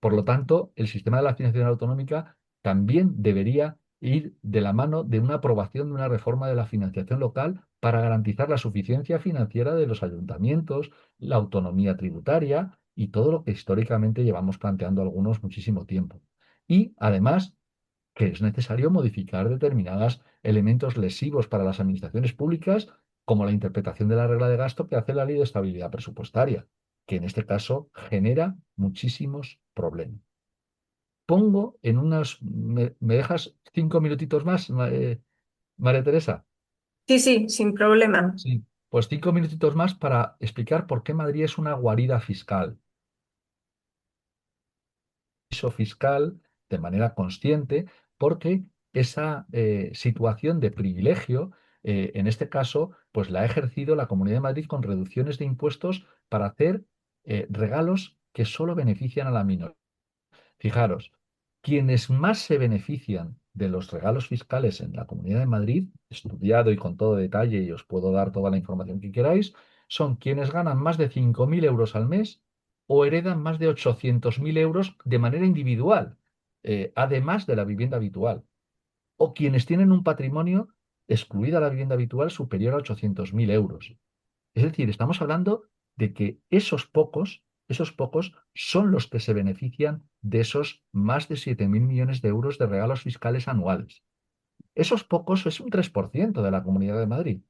Por lo tanto, el sistema de la financiación autonómica también debería ir de la mano de una aprobación de una reforma de la financiación local para garantizar la suficiencia financiera de los ayuntamientos, la autonomía tributaria y todo lo que históricamente llevamos planteando algunos muchísimo tiempo. Y además, que es necesario modificar determinados elementos lesivos para las administraciones públicas, como la interpretación de la regla de gasto que hace la Ley de Estabilidad Presupuestaria, que en este caso genera muchísimos problemas. Pongo en unas... ¿Me dejas 5 minutitos más, María Teresa? Sí, sí, sin problema. Sí. Pues 5 minutitos más para explicar por qué Madrid es una guarida fiscal. Fiscal de manera consciente, porque esa situación de privilegio, en este caso, pues la ha ejercido la Comunidad de Madrid con reducciones de impuestos para hacer regalos que solo benefician a la minoría. Fijaros, quienes más se benefician de los regalos fiscales en la Comunidad de Madrid, estudiado y con todo detalle, y os puedo dar toda la información que queráis, son quienes ganan más de 5.000 euros al mes o heredan más de 800.000 euros de manera individual, además de la vivienda habitual, o quienes tienen un patrimonio, excluida la vivienda habitual, superior a 800.000 euros. Es decir, estamos hablando de que esos pocos son los que se benefician de esos más de 7.000 millones de euros de regalos fiscales anuales. Esos pocos es un 3% de la Comunidad de Madrid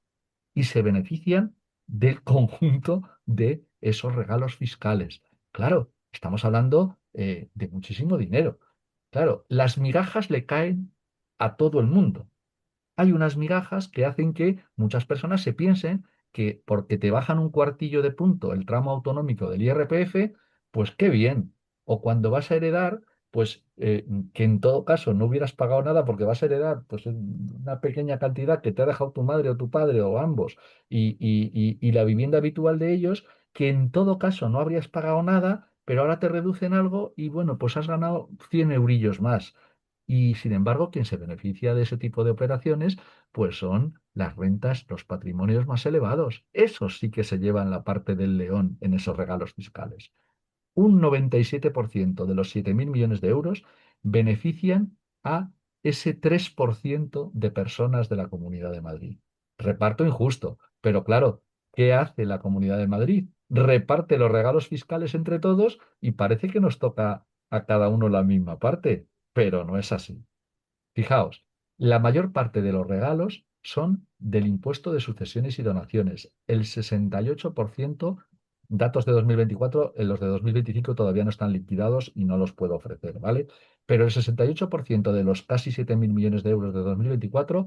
y se benefician del conjunto de esos regalos fiscales. Claro, estamos hablando de muchísimo dinero. Claro, las migajas le caen a todo el mundo. Hay unas migajas que hacen que muchas personas se piensen que porque te bajan un cuartillo de punto el tramo autonómico del IRPF, pues qué bien. O cuando vas a heredar, pues que en todo caso no hubieras pagado nada porque vas a heredar pues una pequeña cantidad que te ha dejado tu madre o tu padre o ambos y la vivienda habitual de ellos, que en todo caso no habrías pagado nada, pero ahora te reducen algo y bueno, pues has ganado 100 eurillos más. Y sin embargo, quien se beneficia de ese tipo de operaciones, pues son las rentas, los patrimonios más elevados. Esos sí que se llevan la parte del león en esos regalos fiscales. Un 97% de los 7.000 millones de euros benefician a ese 3% de personas de la Comunidad de Madrid. Reparto injusto, pero claro, ¿qué hace la Comunidad de Madrid? Reparte los regalos fiscales entre todos y parece que nos toca a cada uno la misma parte, pero no es así. Fijaos, la mayor parte de los regalos son del impuesto de sucesiones y donaciones. El 68%, datos de 2024, en los de 2025 todavía no están liquidados y no los puedo ofrecer, ¿vale? Pero el 68% de los casi 7.000 millones de euros de 2024,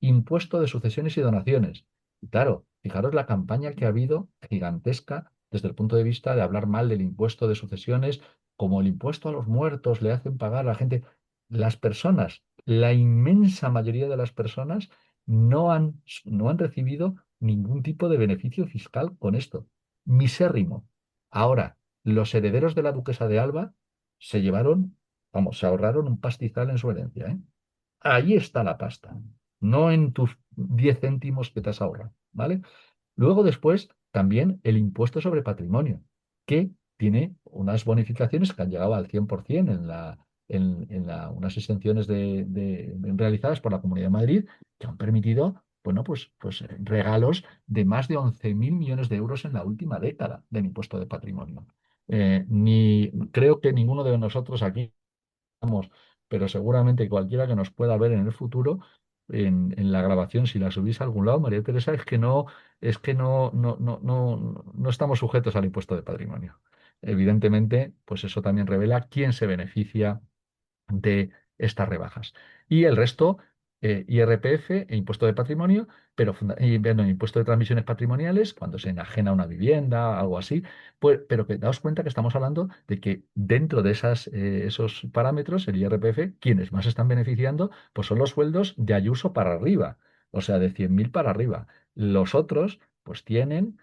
impuesto de sucesiones y donaciones. Y claro, fijaros la campaña que ha habido gigantesca desde el punto de vista de hablar mal del impuesto de sucesiones, como el impuesto a los muertos le hacen pagar a la gente. Las personas, la inmensa mayoría de las personas no han recibido ningún tipo de beneficio fiscal con esto. Misérrimo. Ahora, los herederos de la duquesa de Alba se llevaron, vamos, se ahorraron un pastizal en su herencia, ¿eh? Ahí está la pasta, no en tus 10 céntimos que te has ahorrado, ¿vale? Luego, después, también el impuesto sobre patrimonio, que tiene unas bonificaciones que han llegado al 100% unas exenciones realizadas por la Comunidad de Madrid, que han permitido, bueno, pues regalos de más de 11.000 millones de euros en la última década del impuesto de patrimonio. Creo que ninguno de nosotros aquí pero seguramente cualquiera que nos pueda ver en el futuro, en la grabación, si la subís a algún lado, María Teresa, es que no estamos sujetos al impuesto de patrimonio. Evidentemente, pues eso también revela quién se beneficia de estas rebajas. Y el resto, IRPF e impuesto de patrimonio, bueno, impuesto de transmisiones patrimoniales, cuando se enajena una vivienda, algo así, pues, pero que daos cuenta que estamos hablando de que dentro de esos parámetros, el IRPF, quienes más están beneficiando, pues son los sueldos de Ayuso para arriba, o sea, de 100.000 para arriba. Los otros, pues tienen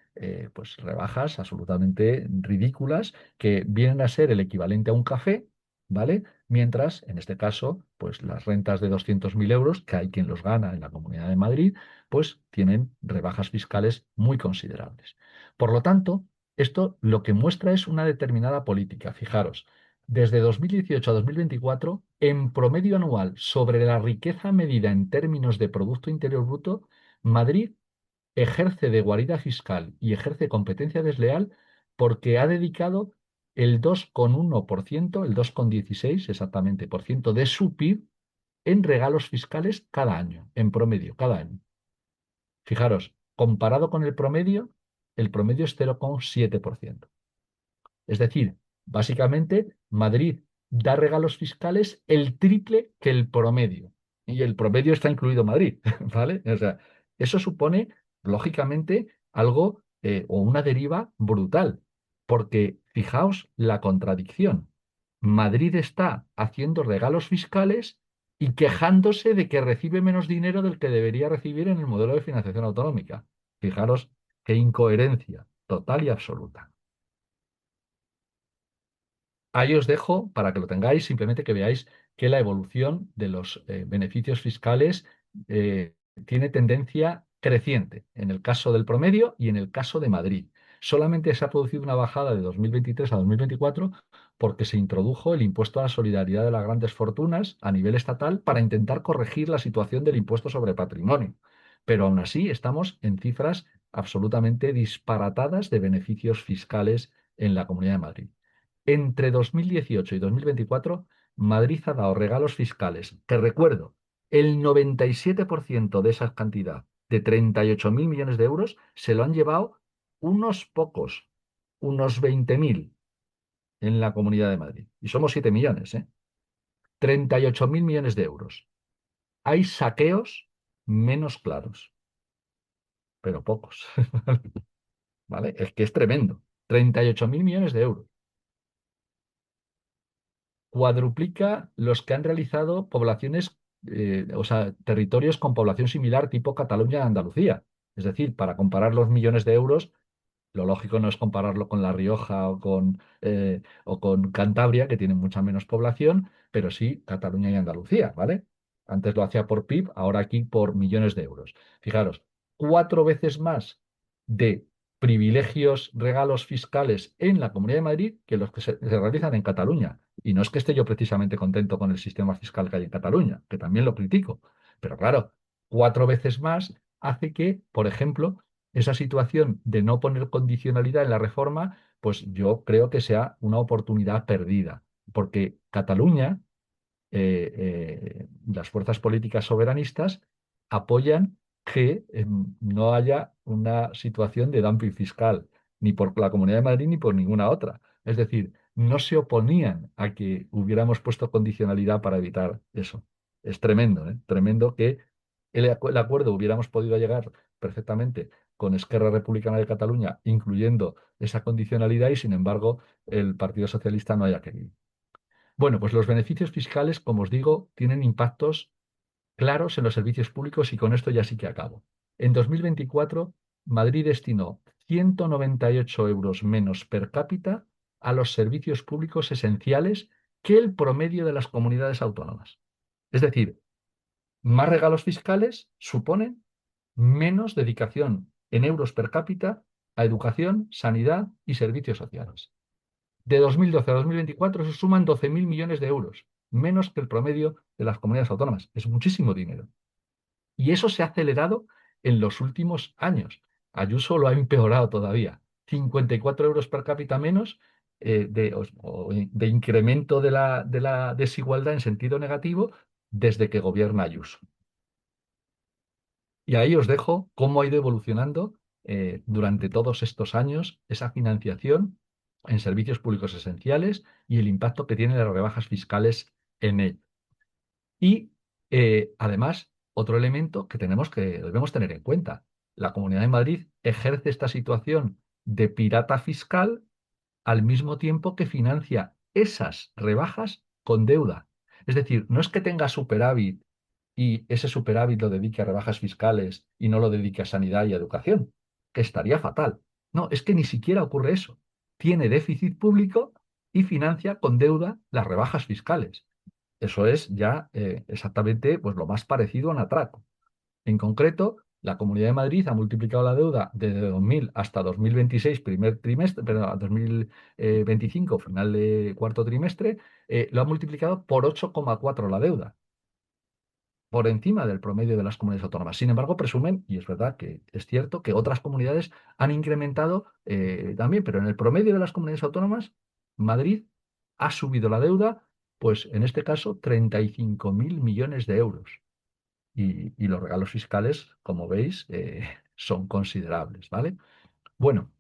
pues rebajas absolutamente ridículas que vienen a ser el equivalente a un café, ¿vale? Mientras, en este caso, pues las rentas de 200.000 euros, que hay quien los gana en la Comunidad de Madrid, pues tienen rebajas fiscales muy considerables. Por lo tanto, esto lo que muestra es una determinada política. Fijaros, desde 2018 a 2024, en promedio anual sobre la riqueza medida en términos de Producto Interior Bruto, Madrid ejerce de guarida fiscal y ejerce competencia desleal porque ha dedicado el 2,1%, el 2,16 exactamente por ciento de su PIB en regalos fiscales cada año, en promedio, cada año. Fijaros, comparado con el promedio es 0,7%. Es decir, básicamente Madrid da regalos fiscales el triple que el promedio. Y el promedio está incluido Madrid, ¿vale? O sea, eso supone, lógicamente, algo o una deriva brutal, porque fijaos la contradicción. Madrid está haciendo regalos fiscales y quejándose de que recibe menos dinero del que debería recibir en el modelo de financiación autonómica. Fijaros qué incoherencia total y absoluta. Ahí os dejo para que lo tengáis, simplemente que veáis que la evolución de los beneficios fiscales eh, tiene tendencia creciente en el caso del promedio y en el caso de Madrid. Solamente se ha producido una bajada de 2023 a 2024 porque se introdujo el impuesto a la solidaridad de las grandes fortunas a nivel estatal para intentar corregir la situación del impuesto sobre patrimonio. Pero aún así estamos en cifras absolutamente disparatadas de beneficios fiscales en la Comunidad de Madrid. Entre 2018 y 2024, Madrid ha dado regalos fiscales, que recuerdo, el 97% de esa cantidad, de 38.000 millones de euros, se lo han llevado unos pocos, unos 20.000 en la Comunidad de Madrid. Y somos 7 millones, ¿eh? 38.000 millones de euros. Hay saqueos menos claros, pero pocos. ¿Vale? Es que es tremendo. 38.000 millones de euros. Cuadruplica los que han realizado poblaciones, o sea, territorios con población similar tipo Cataluña y Andalucía. Es decir, para comparar los millones de euros, lo lógico no es compararlo con La Rioja o con Cantabria, que tienen mucha menos población, pero sí Cataluña y Andalucía, ¿vale? Antes lo hacía por PIB, ahora aquí por millones de euros. Fijaros, 4 veces más de privilegios, regalos fiscales en la Comunidad de Madrid que los que se realizan en Cataluña. Y no es que esté yo precisamente contento con el sistema fiscal que hay en Cataluña, que también lo critico, pero claro, 4 veces más hace que, por ejemplo, esa situación de no poner condicionalidad en la reforma, pues yo creo que sea una oportunidad perdida, porque Cataluña, las fuerzas políticas soberanistas apoyan que no haya una situación de dumping fiscal, ni por la Comunidad de Madrid ni por ninguna otra. Es decir, no se oponían a que hubiéramos puesto condicionalidad para evitar eso. Es tremendo, ¿eh? Tremendo que el acuerdo hubiéramos podido llegar perfectamente con Esquerra Republicana de Cataluña, incluyendo esa condicionalidad, y sin embargo el Partido Socialista no haya querido. Bueno, pues los beneficios fiscales, como os digo, tienen impactos claros en los servicios públicos y con esto ya sí que acabo. En 2024, Madrid destinó 198 euros menos per cápita a los servicios públicos esenciales que el promedio de las comunidades autónomas. Es decir, más regalos fiscales suponen menos dedicación en euros per cápita a educación, sanidad y servicios sociales. De 2012 a 2024 se suman 12.000 millones de euros, menos que el promedio de las comunidades autónomas. Es muchísimo dinero. Y eso se ha acelerado en los últimos años. Ayuso lo ha empeorado todavía. 54 euros per cápita menos de incremento de la desigualdad en sentido negativo desde que gobierna Ayuso. Y ahí os dejo cómo ha ido evolucionando durante todos estos años esa financiación en servicios públicos esenciales y el impacto que tienen las rebajas fiscales en él. Y además, otro elemento que debemos tener en cuenta, la Comunidad de Madrid ejerce esta situación de pirata fiscal al mismo tiempo que financia esas rebajas con deuda. Es decir, no es que tenga superávit y ese superávit lo dedique a rebajas fiscales y no lo dedique a sanidad y a educación, que estaría fatal. No, es que ni siquiera ocurre eso. Tiene déficit público y financia con deuda las rebajas fiscales. Eso es ya exactamente pues, lo más parecido a un atraco. En concreto, la Comunidad de Madrid ha multiplicado la deuda desde 2000 hasta 2026, primer trimestre, perdón, a 2025, final de cuarto trimestre, lo ha multiplicado por 8,4 la deuda, por encima del promedio de las comunidades autónomas. Sin embargo, presumen, y es verdad que es cierto, que otras comunidades han incrementado también, pero en el promedio de las comunidades autónomas, Madrid ha subido la deuda, pues en este caso, 35.000 millones de euros. Y los regalos fiscales, como veis, son considerables, ¿vale? Bueno,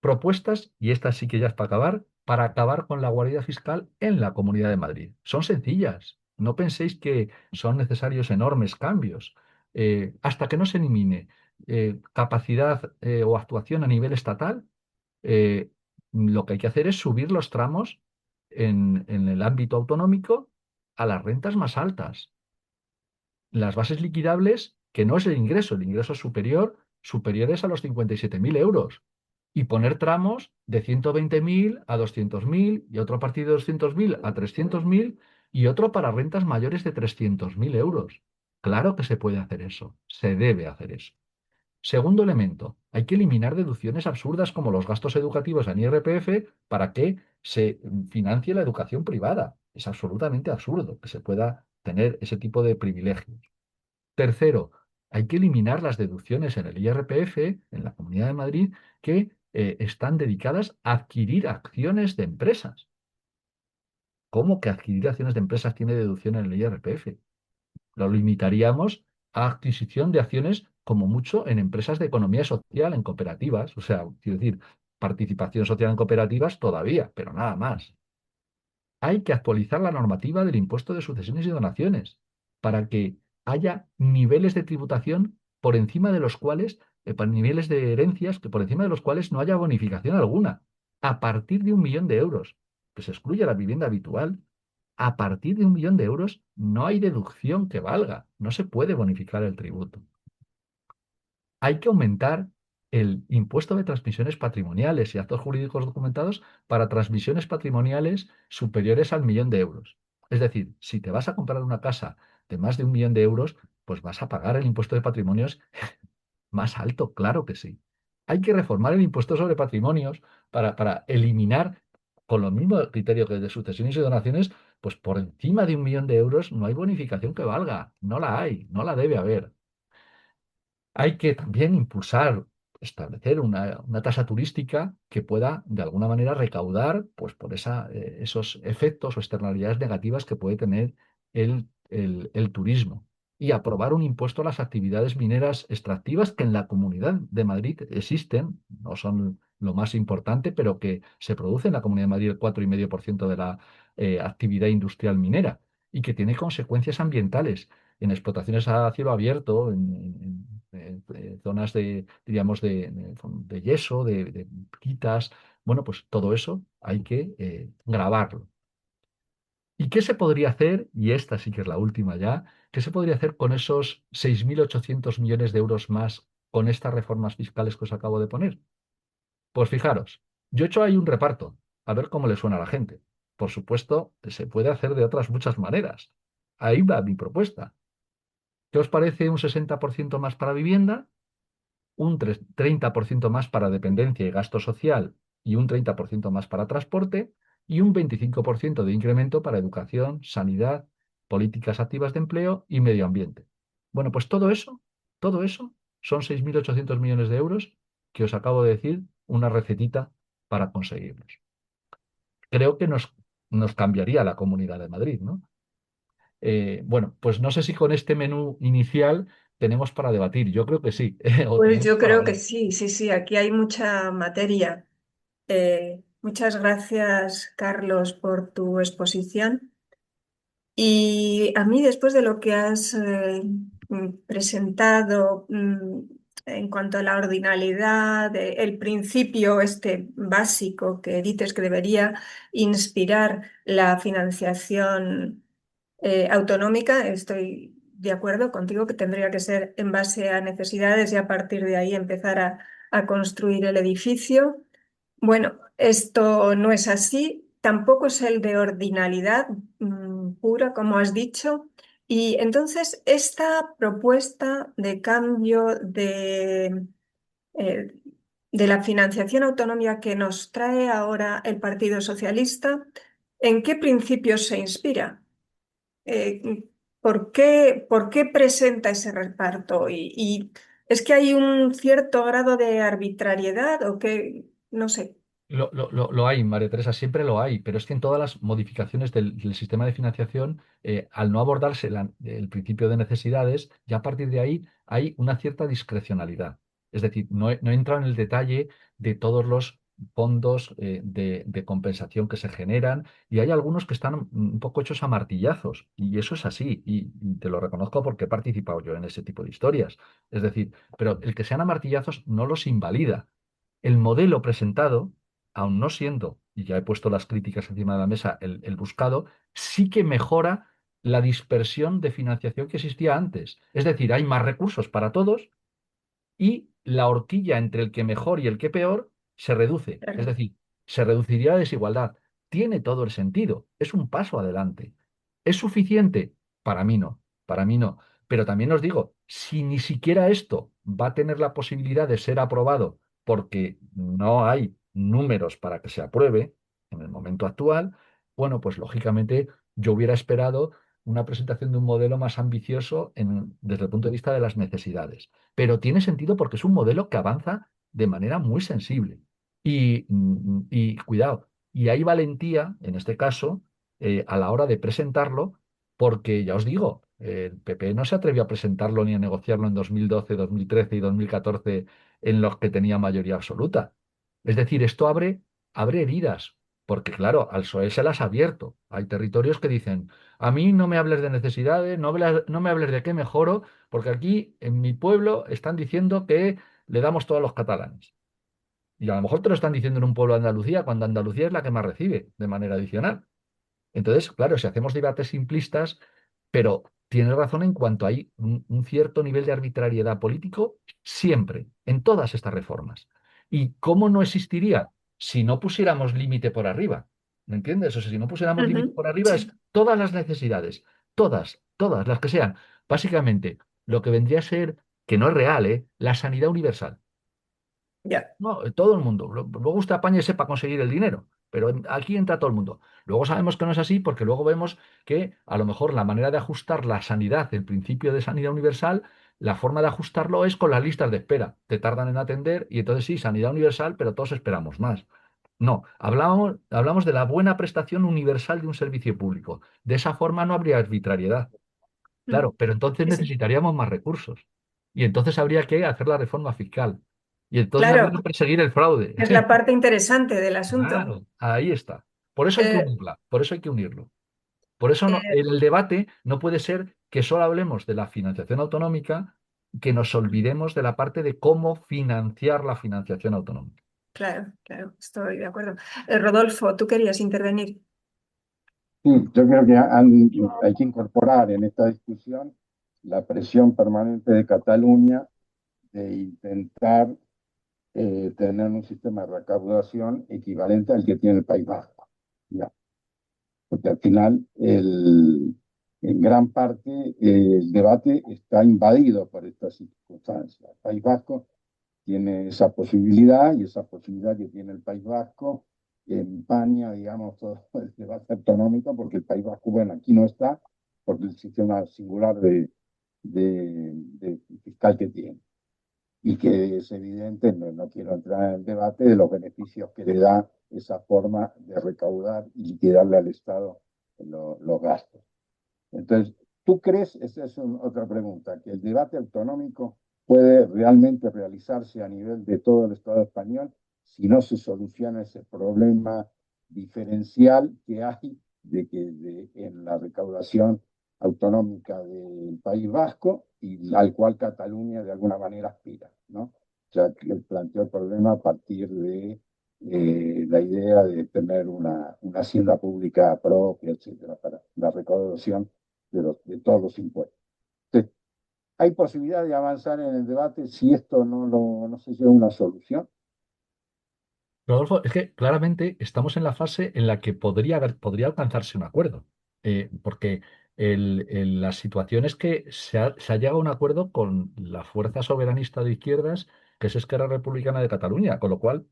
propuestas, y esta sí que ya es para acabar con la guarida fiscal en la Comunidad de Madrid. Son sencillas, no penséis que son necesarios enormes cambios. Hasta que no se elimine capacidad o actuación a nivel estatal, eh, lo que hay que hacer es subir los tramos en el ámbito autonómico a las rentas más altas. Las bases liquidables, que no es el ingreso es superior, superiores a los 57.000 euros. y poner tramos de 120.000 a 200.000 y otro a partir de 200.000 a 300.000 y otro para rentas mayores de 300.000 euros. Claro que se puede hacer eso, se debe hacer eso. Segundo elemento, hay que eliminar deducciones absurdas como los gastos educativos en IRPF para que se financie la educación privada. Es absolutamente absurdo que se pueda tener ese tipo de privilegios. Tercero, hay que eliminar las deducciones en el IRPF, en la Comunidad de Madrid, que están dedicadas a adquirir acciones de empresas. ¿Cómo que adquirir acciones de empresas tiene deducción en el IRPF? Lo limitaríamos a adquisición de acciones como mucho en empresas de economía social, en cooperativas. O sea, quiero decir, participación social en cooperativas todavía, pero nada más. Hay que actualizar la normativa del impuesto de sucesiones y donaciones para que haya niveles de tributación por encima de los cuales, para niveles de herencias, que por encima de los cuales no haya bonificación alguna, a partir de 1 millón de euros, que se excluya la vivienda habitual. A partir de 1 millón de euros no hay deducción que valga, no se puede bonificar el tributo. Hay que aumentar el impuesto de transmisiones patrimoniales y actos jurídicos documentados para transmisiones patrimoniales superiores al 1 millón de euros. Es decir, si te vas a comprar una casa de más de 1 millón de euros, pues vas a pagar el impuesto de patrimonios más alto, claro que sí. Hay que reformar el impuesto sobre patrimonios para eliminar, con los mismos criterios que de sucesiones y donaciones, pues por encima de 1 millón de euros no hay bonificación que valga, no la hay, no la debe haber. Hay que también impulsar, establecer una tasa turística que pueda, de alguna manera, recaudar pues, por esos efectos o externalidades negativas que puede tener el turismo. Y aprobar un impuesto a las actividades mineras extractivas que en la Comunidad de Madrid existen, no son lo más importante, pero que se produce en la Comunidad de Madrid el 4,5% de la actividad industrial minera y que tiene consecuencias ambientales en explotaciones a cielo abierto, zonas de, diríamos, de yeso, de quitas. Bueno, pues todo eso hay que grabarlo. ¿Y qué se podría hacer? Y esta sí que es la última ya. ¿Qué se podría hacer con esos 6.800 millones de euros más con estas reformas fiscales que os acabo de poner? Pues fijaros, yo he hecho ahí un reparto, a ver cómo le suena a la gente. Por supuesto, se puede hacer de otras muchas maneras. Ahí va mi propuesta. ¿Qué os parece un 60% más para vivienda, un 30% más para dependencia y gasto social y un 30% más para transporte y un 25% de incremento para educación, sanidad, políticas activas de empleo y medio ambiente? Bueno, pues todo eso son 6.800 millones de euros que os acabo de decir, una recetita para conseguirlos. Creo que nos cambiaría la Comunidad de Madrid, ¿no? Bueno, pues no sé si con este menú inicial tenemos para debatir. Yo creo que sí, o Pues tenemos yo para creo que hablar. sí, sí, sí, aquí hay mucha materia. Muchas gracias, Carlos, por tu exposición. Y a mí, después de lo que has presentado en cuanto a la ordinalidad, el principio este básico que dices que debería inspirar la financiación autonómica, estoy de acuerdo contigo que tendría que ser en base a necesidades y a partir de ahí empezar a construir el edificio. Bueno, esto no es así, tampoco es el de ordinalidad pura, como has dicho. Y entonces esta propuesta de cambio eh, de la financiación autonómica que nos trae ahora el Partido Socialista, ¿en qué principios se inspira? Eh, por qué presenta ese reparto? Y es que hay un cierto grado de arbitrariedad o que, no sé. Lo hay, María Teresa, siempre lo hay, pero es que en todas las modificaciones del sistema de financiación, al no abordarse el principio de necesidades, ya a partir de ahí hay una cierta discrecionalidad. Es decir, no entra en el detalle de todos los fondos de compensación que se generan y hay algunos que están un poco hechos a martillazos y eso es así y te lo reconozco porque he participado yo en ese tipo de historias. Es decir, pero el que sean a martillazos no los invalida. El modelo presentado, aun no siendo, y ya he puesto las críticas encima de la mesa, el buscado, sí que mejora la dispersión de financiación que existía antes. Es decir, hay más recursos para todos y la horquilla entre el que mejor y el que peor se reduce. Es claro. decir, se reduciría la desigualdad. Tiene todo el sentido. Es un paso adelante. ¿Es suficiente? Para mí no. Para mí no. Pero también os digo, si ni siquiera esto va a tener la posibilidad de ser aprobado porque no hay números para que se apruebe en el momento actual, bueno, pues lógicamente yo hubiera esperado una presentación de un modelo más ambicioso desde el punto de vista de las necesidades. Pero tiene sentido porque es un modelo que avanza de manera muy sensible. Y cuidado, y hay valentía, en este caso, a la hora de presentarlo, porque ya os digo, el PP no se atrevió a presentarlo ni a negociarlo en 2012, 2013 y 2014 en los que tenía mayoría absoluta. Es decir, esto abre heridas, porque claro, al PSOE se las ha abierto. Hay territorios que dicen, a mí no me hables de necesidades, no me hables de qué mejoro, porque aquí en mi pueblo están diciendo que le damos todo a los catalanes. Y a lo mejor te lo están diciendo en un pueblo de Andalucía, cuando Andalucía es la que más recibe de manera adicional. Entonces, claro, si hacemos debates simplistas, pero tienes razón en cuanto hay un cierto nivel de arbitrariedad político siempre, en todas estas reformas. ¿Y cómo no existiría si no pusiéramos límite por arriba? ¿Me entiendes? O sea, si no pusiéramos límite Ujú, por arriba es sí, todas las necesidades, todas las que sean. Básicamente, lo que vendría a ser, que no es real, ¿eh? La sanidad universal. ya. No, todo el mundo. Luego usted apañe sepa conseguir el dinero, pero aquí entra todo el mundo. Luego sabemos que no es así porque luego vemos que a lo mejor la manera de ajustar la sanidad, el principio de sanidad universal, la forma de ajustarlo es con las listas de espera. Te tardan en atender y entonces sí, sanidad universal, pero todos esperamos más. No, hablamos de la buena prestación universal de un servicio público. De esa forma no habría arbitrariedad. Mm, Claro, pero entonces sí, sí. necesitaríamos más recursos. Y entonces habría que hacer la reforma fiscal. Y entonces habría que Claro, perseguir el fraude. es la parte interesante del asunto. Claro, ahí está. Por eso hay que Eh, unirla, por eso hay que unirlo. Por eso no, eh, el debate no puede ser que solo hablemos de la financiación autonómica, que nos olvidemos de la parte de cómo financiar la financiación autonómica. claro, claro, estoy de acuerdo. Rodolfo, tú querías intervenir. Sí, yo creo que hay que incorporar en esta discusión la presión permanente de Cataluña de intentar tener un sistema de recaudación equivalente al que tiene el País Vasco. ¿Ya? Porque al final, en gran parte, el debate está invadido por estas circunstancias. El País Vasco tiene esa posibilidad y esa posibilidad que tiene el País Vasco empaña, digamos, todo el debate autonómico porque el País Vasco, bueno, aquí no está por el sistema singular de fiscal que tiene y que es evidente, no quiero entrar en el debate de los beneficios que le da esa forma de recaudar y liquidarle al Estado los gastos. Entonces, ¿tú crees, esa es otra pregunta, que el debate autonómico puede realmente realizarse a nivel de todo el Estado español si no se soluciona ese problema diferencial que hay en la recaudación autonómica del País Vasco y al cual Cataluña de alguna manera aspira, ¿no? O sea, que planteó el problema a partir de la idea de tener una hacienda pública propia, etcétera, para la recaudación de todos los impuestos. Entonces, ¿hay posibilidad de avanzar en el debate si esto no se llega a una solución? Rodolfo, es que claramente estamos en la fase en la que podría alcanzarse un acuerdo, porque la situación es que se ha llegado a un acuerdo con la fuerza soberanista de izquierdas, que es Esquerra Republicana de Cataluña, con lo cual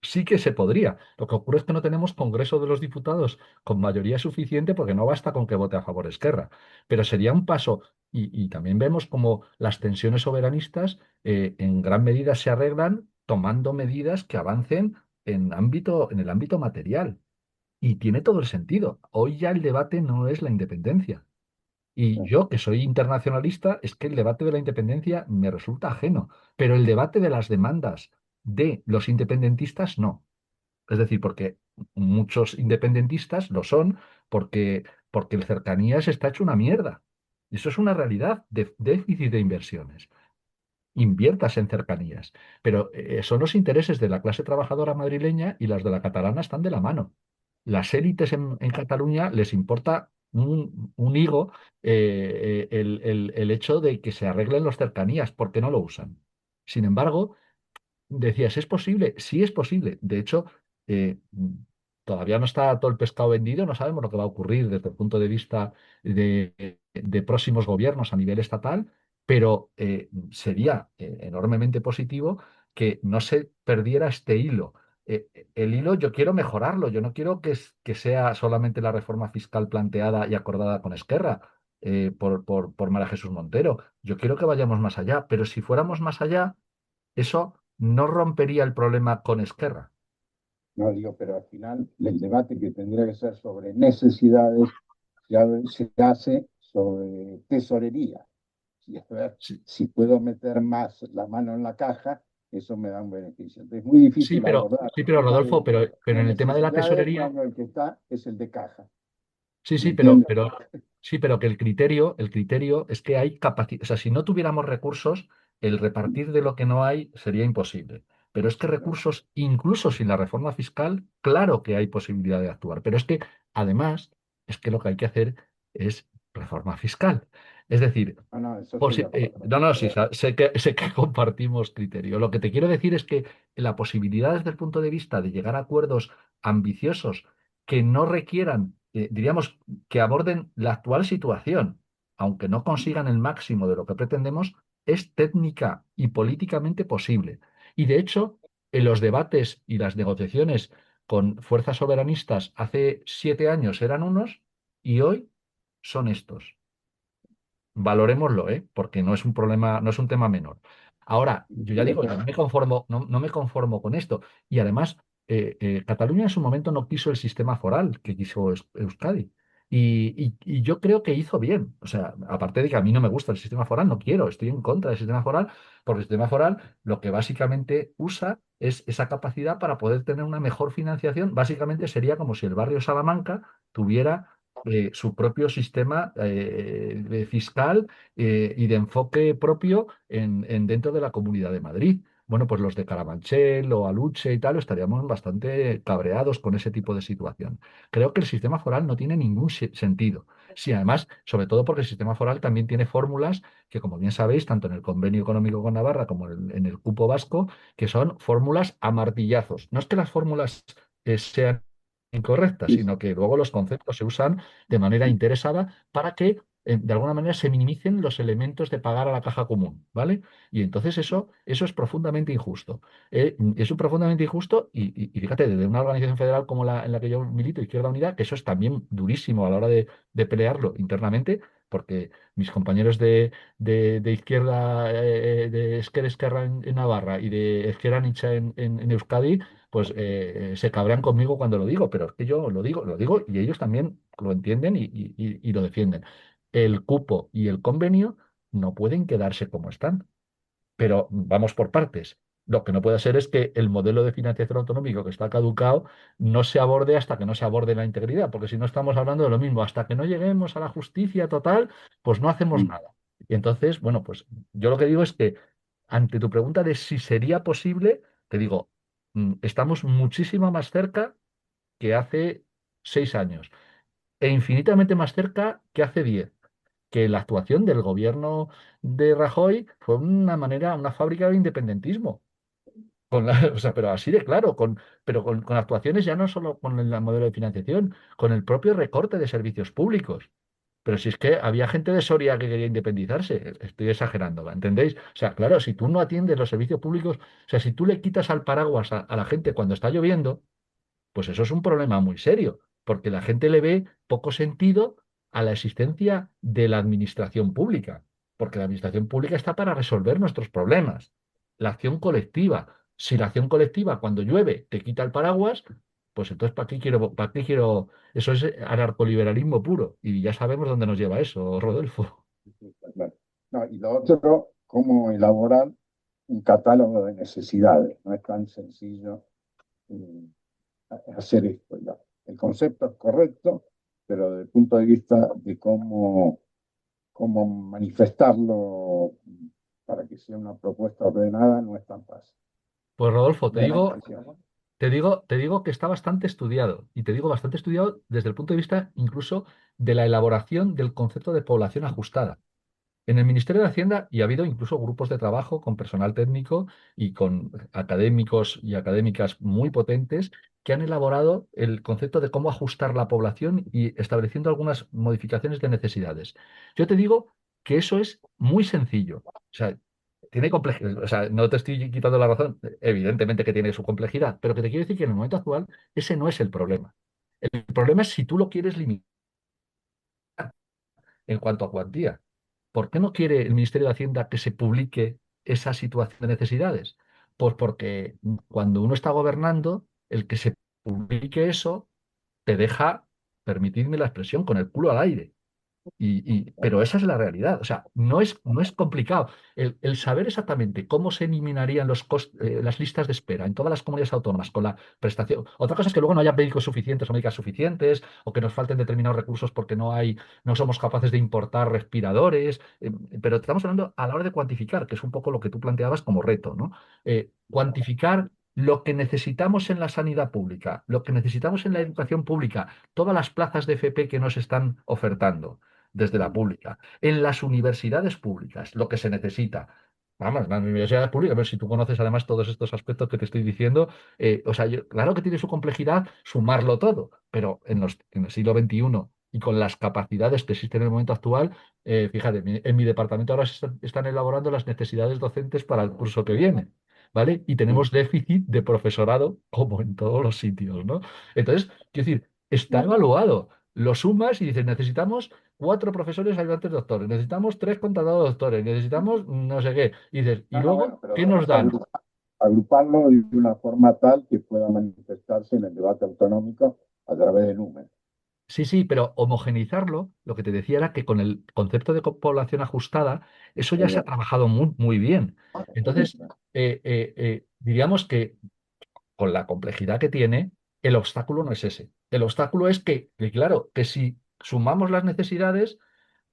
sí que se podría. Lo que ocurre es que no tenemos Congreso de los Diputados con mayoría suficiente porque no basta con que vote a favor Esquerra. Pero sería un paso, y también vemos como las tensiones soberanistas en gran medida se arreglan tomando medidas que avancen en el ámbito material. Y tiene todo el sentido. Hoy ya el debate no es la independencia. Y yo, que soy internacionalista, es que el debate de la independencia me resulta ajeno. Pero el debate de las demandas de los independentistas no. Es decir, porque muchos independentistas lo son porque el cercanías está hecho una mierda. Y eso es una realidad de déficit de inversiones. Inviertas en cercanías. Pero son los intereses de la clase trabajadora madrileña y las de la catalana están de la mano. Las élites en Cataluña les importa un higo el hecho de que se arreglen los cercanías, porque no lo usan. Sin embargo, decías, ¿es posible? Sí es posible. De hecho, eh, todavía no está todo el pescado vendido, no sabemos lo que va a ocurrir desde el punto de vista de próximos gobiernos a nivel estatal, pero sería enormemente positivo que no se perdiera este hilo. El hilo yo quiero mejorarlo, yo no quiero que sea solamente la reforma fiscal planteada y acordada con Esquerra por María Jesús Montero. Yo quiero que vayamos más allá, pero si fuéramos más allá, eso no rompería el problema con Esquerra. No digo, pero al final el debate que tendría que ser sobre necesidades ya se hace sobre tesorería. Y a ver, Sí, si puedo meter más la mano en la caja, eso me da un beneficio. Entonces es muy difícil abordar sí, el pero tema Rodolfo, pero de en el tema de la necesidades tesorería, cuando el que está es el de caja. sí, ¿Me sí, entiendes? sí, pero que el criterio es que hay capacidad, o sea, si no tuviéramos recursos, el repartir de lo que no hay sería imposible. Pero es que recursos, incluso sin la reforma fiscal, claro que hay posibilidad de actuar. Pero es que, además, es que lo que hay que hacer es reforma fiscal. Es decir, No, no, eso estoy de acuerdo. no, no, sí, sé que compartimos criterio. Lo que te quiero decir es que la posibilidad desde el punto de vista de llegar a acuerdos ambiciosos que no requieran, diríamos, que aborden la actual situación, aunque no consigan el máximo de lo que pretendemos, es técnica y políticamente posible. Y de hecho, en los debates y las negociaciones con fuerzas soberanistas hace 7 años eran unos y hoy son estos. Valorémoslo, ¿eh? Porque no es un problema, no es un tema menor. Ahora, yo ya digo, yo no me conformo, no me conformo con esto. Y además, Cataluña en su momento no quiso el sistema foral que quiso Euskadi. Y yo creo que hizo bien. O sea, aparte de que a mí no me gusta el sistema foral, no quiero, estoy en contra del sistema foral, porque el sistema foral lo que básicamente usa es esa capacidad para poder tener una mejor financiación. Básicamente sería como si el barrio Salamanca tuviera su propio sistema fiscal y de enfoque propio dentro de la Comunidad de Madrid. Bueno, pues los de Carabanchel o Aluche y tal estaríamos bastante cabreados con ese tipo de situación. Creo que el sistema foral no tiene ningún sentido. Sí, además, sobre todo porque el sistema foral también tiene fórmulas que, como bien sabéis, tanto en el convenio económico con Navarra como en el cupo vasco, que son fórmulas a martillazos. No es que las fórmulas sean incorrectas, Sí, sí. sino que luego los conceptos se usan de manera interesada para que de alguna manera se minimicen los elementos de pagar a la caja común, ¿vale? Y entonces eso es profundamente injusto. Es un profundamente injusto y fíjate, desde una organización federal como la en la que yo milito, Izquierda Unida, que eso es también durísimo a la hora de pelearlo internamente, porque mis compañeros de izquierda, de Esquerra en Navarra y de Ezker Anitza en Euskadi, pues se cabrean conmigo cuando lo digo, pero es que yo lo digo y ellos también lo entienden y lo defienden. El cupo y el convenio no pueden quedarse como están, pero vamos por partes. Lo que no puede ser es que el modelo de financiación autonómico que está caducado no se aborde hasta que no se aborde la integridad, porque si no estamos hablando de lo mismo, hasta que no lleguemos a la justicia total, pues no hacemos nada. Y entonces, bueno, pues yo lo que digo es que ante tu pregunta de si sería posible, te digo, estamos muchísimo más cerca que hace 6 años e infinitamente más cerca que hace 10, que la actuación del gobierno de Rajoy fue una manera, una fábrica de independentismo. O sea, pero así de claro, pero con actuaciones ya no solo con el modelo de financiación, con el propio recorte de servicios públicos. Pero si es que había gente de Soria que quería independizarse, estoy exagerando, ¿entendéis? O sea, claro, si tú no atiendes los servicios públicos, o sea, si tú le quitas al paraguas a la gente cuando está lloviendo, pues eso es un problema muy serio, porque la gente le ve poco sentido a la existencia de la administración pública, porque la administración pública está para resolver nuestros problemas. La acción colectiva. Si la acción colectiva cuando llueve te quita el paraguas, pues entonces para qué quiero? Eso es anarcoliberalismo puro y ya sabemos dónde nos lleva eso, Rodolfo. Claro. No, y lo otro, cómo elaborar un catálogo de necesidades. No es tan sencillo eh, hacer esto. Ya. El concepto es correcto, pero desde el punto de vista de cómo manifestarlo para que sea una propuesta ordenada, no es tan fácil. Pues Rodolfo, Me da la impresión. te digo que está bastante estudiado, y te digo bastante estudiado desde el punto de vista incluso de la elaboración del concepto de población ajustada. En el Ministerio de Hacienda, y ha habido incluso grupos de trabajo con personal técnico y con académicos y académicas muy potentes que han elaborado el concepto de cómo ajustar la población y estableciendo algunas modificaciones de necesidades. Yo te digo que eso es muy sencillo. O sea, tiene complejidad. O sea, no te estoy quitando la razón. Evidentemente que tiene su complejidad, pero que te quiero decir que en el momento actual ese no es el problema. El problema es si tú lo quieres limitar en cuanto a cuantía. ¿Por qué no quiere el Ministerio de Hacienda que se publique esa situación de necesidades? Pues porque cuando uno está gobernando, el que se publique eso te deja, permitidme la expresión, con el culo al aire. Pero esa es la realidad. O sea, no es complicado. El saber exactamente cómo se eliminarían las listas de espera en todas las comunidades autónomas con la prestación. Otra cosa es que luego no haya médicos suficientes o médicas suficientes, o que nos falten determinados recursos porque no somos capaces de importar respiradores. Pero estamos hablando a la hora de cuantificar, que es un poco lo que tú planteabas como reto, ¿no? Cuantificar lo que necesitamos en la sanidad pública, lo que necesitamos en la educación pública, todas las plazas de FP que nos están ofertando desde la pública, en las universidades públicas, lo que se necesita. Vamos, las universidades públicas, pero si tú conoces además todos estos aspectos que te estoy diciendo, o sea, claro que tiene su complejidad sumarlo todo, pero en el siglo XXI y con las capacidades que existen en el momento actual, fíjate, en mi departamento ahora están elaborando las necesidades docentes para el curso que viene. ¿Vale? Y tenemos déficit de profesorado como en todos los sitios, ¿no? Entonces, quiero decir, está evaluado. Lo sumas y dices, necesitamos 4 profesores ayudantes doctores, necesitamos 3 contadores doctores, necesitamos no sé qué. Y dices, ¿y No, no, luego bueno, pero qué nos dan? agruparlo de una forma tal que pueda manifestarse en el debate autonómico a través de números. Sí, sí, pero homogeneizarlo, lo que te decía era que con el concepto de población ajustada, eso ya se ha trabajado muy, muy bien. Entonces, diríamos que con la complejidad que tiene, el obstáculo no es ese. El obstáculo es que, claro, que si sumamos las necesidades,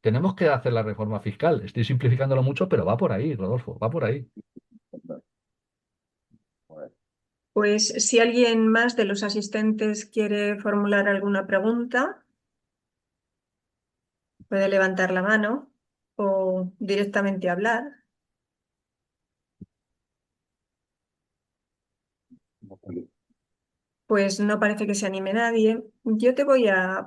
tenemos que hacer la reforma fiscal. Estoy simplificándolo mucho, pero va por ahí, Rodolfo, va por ahí. Pues si alguien más de los asistentes quiere formular alguna pregunta, puede levantar la mano o directamente hablar. Pues no parece que se anime nadie. Yo te voy a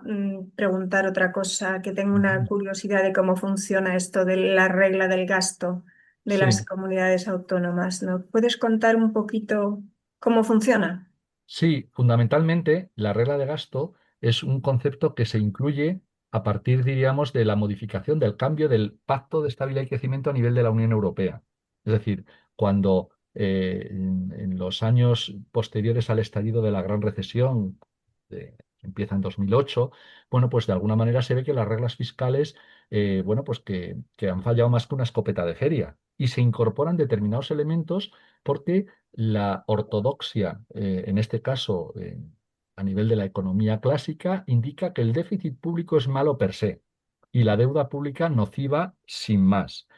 preguntar otra cosa, que tengo una curiosidad de cómo funciona esto de la regla del gasto de las Sí, comunidades autónomas, ¿no? ¿Puedes contar un poquito cómo funciona? sí, fundamentalmente la regla de gasto es un concepto que se incluye a partir, diríamos, de la modificación del cambio del Pacto de Estabilidad y Crecimiento a nivel de la Unión Europea. Es decir, cuando en los años posteriores al estallido de la Gran Recesión, que empieza en 2008, bueno, pues de alguna manera se ve que las reglas fiscales, bueno, pues que han fallado más que una escopeta de feria y se incorporan determinados elementos porque la ortodoxia, en este caso, a nivel de la economía clásica, indica que el déficit público es malo per se y la deuda pública nociva sin más.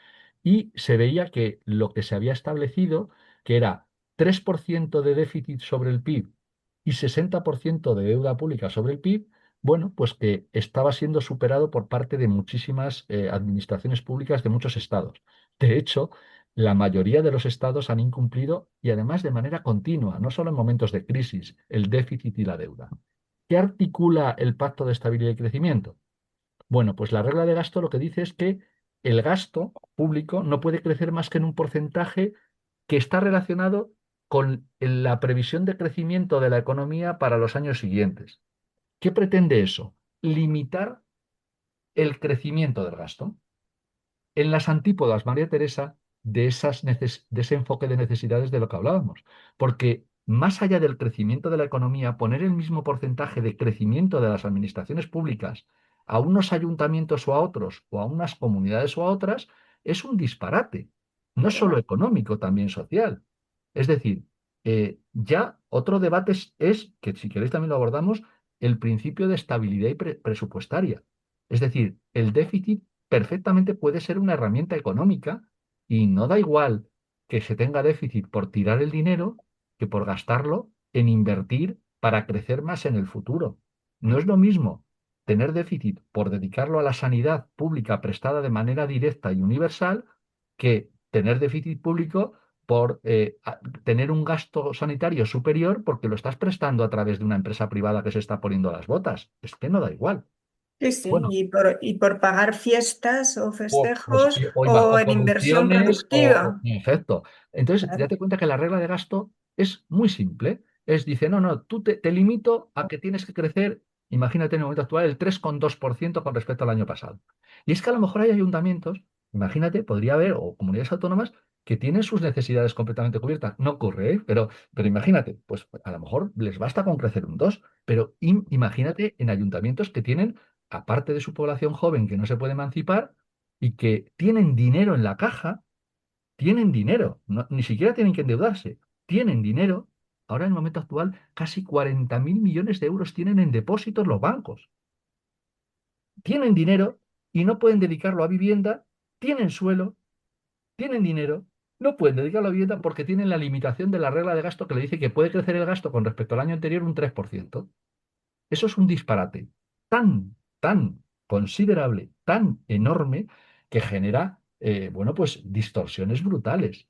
Y se veía que lo que se había establecido, que era 3% de déficit sobre el PIB y 60% de deuda pública sobre el PIB, bueno, pues que estaba siendo superado por parte de muchísimas administraciones públicas de muchos estados. De hecho, la mayoría de los estados han incumplido y además de manera continua, no solo en momentos de crisis, el déficit y la deuda. ¿Qué articula el Pacto de Estabilidad y Crecimiento? Bueno, pues la regla de gasto lo que dice es que el gasto público no puede crecer más que en un porcentaje que está relacionado con la previsión de crecimiento de la economía para los años siguientes. ¿Qué pretende eso? Limitar el crecimiento del gasto. En las antípodas, María Teresa, de ese enfoque de necesidades de lo que hablábamos. Porque más allá del crecimiento de la economía, poner el mismo porcentaje de crecimiento de las administraciones públicas a unos ayuntamientos o a otros, o a unas comunidades o a otras, es un disparate. No solo económico, también social. Es decir, ya otro debate que si queréis también lo abordamos, el principio de estabilidad y presupuestaria. Es decir, el déficit perfectamente puede ser una herramienta económica y no da igual que se tenga déficit por tirar el dinero que por gastarlo en invertir para crecer más en el futuro. No es lo mismo tener déficit por dedicarlo a la sanidad pública prestada de manera directa y universal que tener déficit público por tener un gasto sanitario superior porque lo estás prestando a través de una empresa privada que se está poniendo las botas. Es que no da igual. Sí, sí, Bueno, y por pagar fiestas o pues, festejos o o bajo en inversión producciones productiva. en efecto. Entonces, Claro. date cuenta que la regla de gasto es muy simple. Dice, no, no, te limito a que tienes que crecer, imagínate en el momento actual, el 3,2% con respecto al año pasado. Y es que a lo mejor hay ayuntamientos, imagínate, podría haber, o comunidades autónomas, que tienen sus necesidades completamente cubiertas. No ocurre, ¿eh? Pero imagínate, pues a lo mejor les basta con crecer un 2, pero imagínate en ayuntamientos que tienen, aparte de su población joven que no se puede emancipar, y que tienen dinero en la caja, tienen dinero, ni siquiera tienen que endeudarse, tienen dinero. Ahora en el momento actual, casi 40.000 millones de euros tienen en depósitos los bancos. Tienen dinero y no pueden dedicarlo a vivienda, tienen suelo, tienen dinero, no pueden dedicarlo a vivienda porque tienen la limitación de la regla de gasto que le dice que puede crecer el gasto con respecto al año anterior un 3%. Eso es un disparate tan considerable, tan enorme, que genera, bueno, pues distorsiones brutales.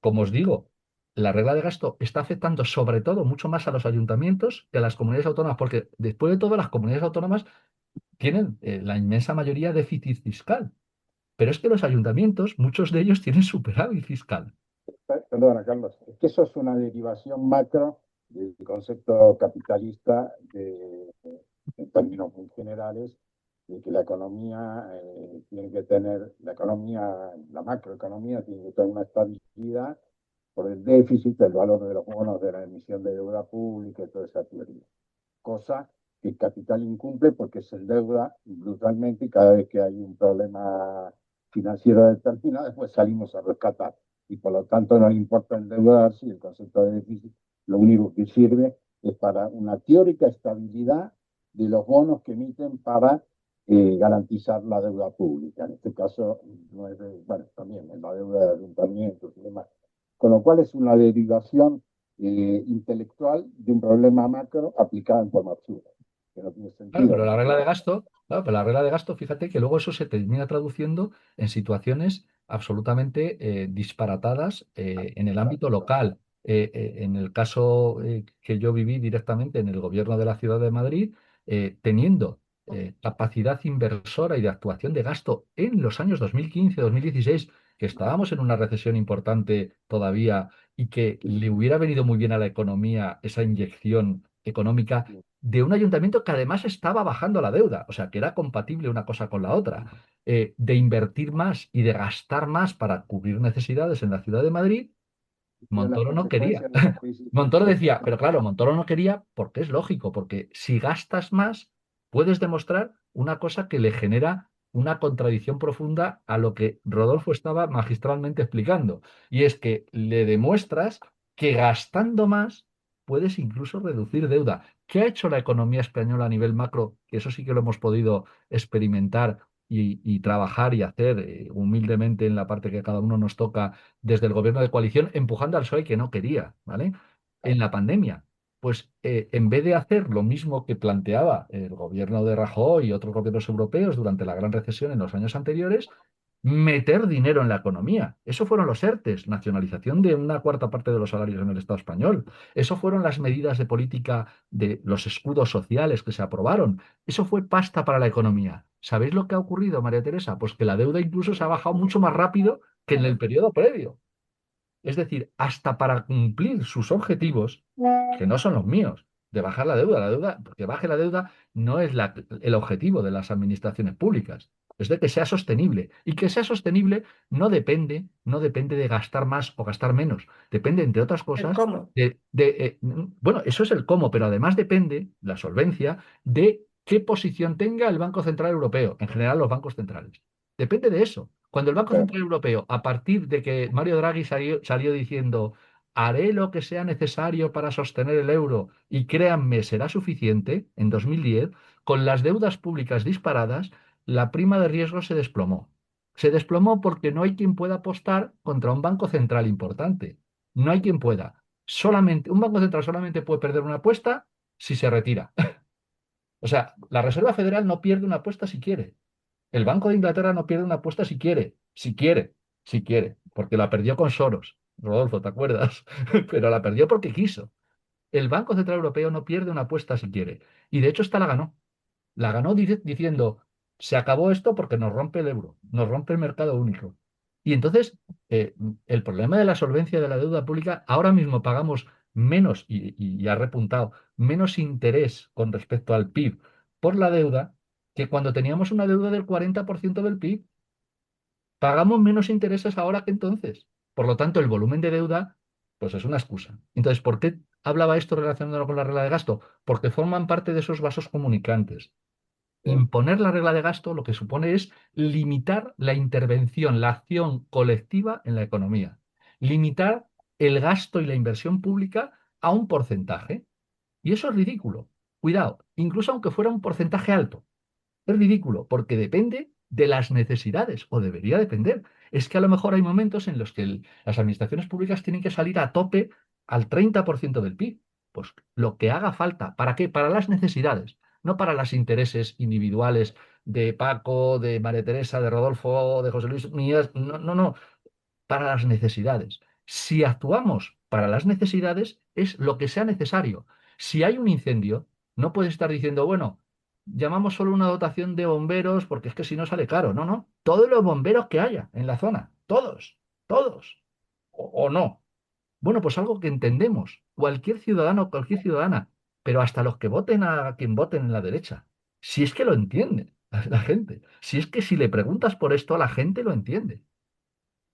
Como os digo, la regla de gasto está afectando sobre todo mucho más a los ayuntamientos que a las comunidades autónomas, porque después de todo las comunidades autónomas tienen la inmensa mayoría déficit fiscal. Pero es que los ayuntamientos, muchos de ellos tienen superávit fiscal. Perdona, Carlos, es que eso es una derivación macro del concepto capitalista en términos muy generales, de que la economía tiene que tener, la macroeconomía tiene que tener una estabilidad por el déficit, el valor de los bonos, de la emisión de deuda pública y toda esa teoría. Cosa que el capital incumple porque se endeuda brutalmente y cada vez que hay un problema financiero determinado, después salimos a rescatar. Y por lo tanto no le importa endeudarse y el concepto de déficit lo único que sirve es para una teórica estabilidad de los bonos que emiten para garantizar la deuda pública. En este caso, no es bueno, también en la deuda de ayuntamientos y demás. Con lo cual es una derivación intelectual de un problema macro aplicada en forma absurda, que no tiene Claro, sentido pero la porque regla de claro, gasto, claro, pero la regla de gasto, fíjate que luego eso se termina traduciendo en situaciones absolutamente disparatadas en el ámbito local. En el caso que yo viví directamente en el gobierno de la Ciudad de Madrid, teniendo capacidad inversora y de actuación de gasto en los años 2015, 2016, que estábamos en una recesión importante todavía y que le hubiera venido muy bien a la economía esa inyección económica de un ayuntamiento que además estaba bajando la deuda, o sea, que era compatible una cosa con la otra, de invertir más y de gastar más para cubrir necesidades en la ciudad de Madrid. las Montoro no quería. consecuencias de la crisis. Montoro decía, pero claro, Montoro no quería porque es lógico, porque si gastas más, puedes demostrar una cosa que le genera una contradicción profunda a lo que Rodolfo estaba magistralmente explicando, y es que le demuestras que gastando más puedes incluso reducir deuda. ¿Qué ha hecho la economía española a nivel macro? Que eso sí que lo hemos podido experimentar y trabajar y hacer humildemente en la parte que a cada uno nos toca desde el gobierno de coalición, empujando al PSOE que no quería, ¿vale? En la pandemia. Pues en vez de hacer lo mismo que planteaba el gobierno de Rajoy y otros gobiernos europeos durante la gran recesión en los años anteriores, meter dinero en la economía. Eso fueron los ERTES, nacionalización de una cuarta parte de los salarios en el Estado español. Eso fueron las medidas de política de los escudos sociales que se aprobaron. Eso fue pasta para la economía. ¿Sabéis lo que ha ocurrido, María Teresa? Pues que la deuda incluso se ha bajado mucho más rápido que en el periodo previo. Es decir, hasta para cumplir sus objetivos, que no son los míos, de bajar la deuda, porque baje la deuda no es el objetivo de las administraciones públicas, es de que sea sostenible. Y que sea sostenible no depende de gastar más o gastar menos, depende, entre otras El cosas, cómo. bueno, eso es el cómo, pero además depende, la solvencia, de qué posición tenga el Banco Central Europeo, en general los bancos centrales. Depende de eso. Cuando el Banco Central Europeo, a partir de que Mario Draghi salió diciendo, haré lo que sea necesario para sostener el euro y créanme, será suficiente, en 2010, con las deudas públicas disparadas, la prima de riesgo se desplomó. Se desplomó porque no hay quien pueda apostar contra un banco central importante. No hay quien pueda. Un banco central solamente puede perder una apuesta si se retira. O sea, la Reserva Federal no pierde una apuesta si quiere. El Banco de Inglaterra no pierde una apuesta si quiere, si quiere, porque la perdió con Soros. Rodolfo, ¿te acuerdas? Pero la perdió porque quiso. El Banco Central Europeo no pierde una apuesta si quiere. Y de hecho esta la ganó. La ganó diciendo, se acabó esto porque nos rompe el euro, nos rompe el mercado único. Y entonces, el problema de la solvencia de la deuda pública, ahora mismo pagamos menos, y ha repuntado, menos interés con respecto al PIB por la deuda que cuando teníamos una deuda del 40% del PIB. Pagamos menos intereses ahora que entonces. Por lo tanto, el volumen de deuda, pues es una excusa. Entonces, ¿por qué hablaba esto relacionándolo con la regla de gasto? Porque forman parte de esos vasos comunicantes. Imponer la regla de gasto lo que supone es limitar la intervención, la acción colectiva en la economía. Limitar el gasto y la inversión pública a un porcentaje. Y eso es ridículo. Cuidado, incluso aunque fuera un porcentaje alto. Es ridículo, porque depende de las necesidades, o debería depender. Es que a lo mejor hay momentos en los que las administraciones públicas tienen que salir a tope al 30% del PIB. Pues lo que haga falta. ¿Para qué? Para las necesidades, no para los intereses individuales de Paco, de María Teresa, de Rodolfo, de José Luis Mías. No, no, no, para las necesidades. Si actuamos para las necesidades, es lo que sea necesario. Si hay un incendio, no puedes estar diciendo, bueno, llamamos solo una dotación de bomberos porque es que si no sale caro. No, no. Todos los bomberos que haya en la zona. Todos. Todos. O no. Bueno, pues algo que entendemos. Cualquier ciudadano, cualquier ciudadana. Pero hasta los que voten a quien voten en la derecha. Si es que lo entiende la gente. Si es que si le preguntas por esto, la gente lo entiende.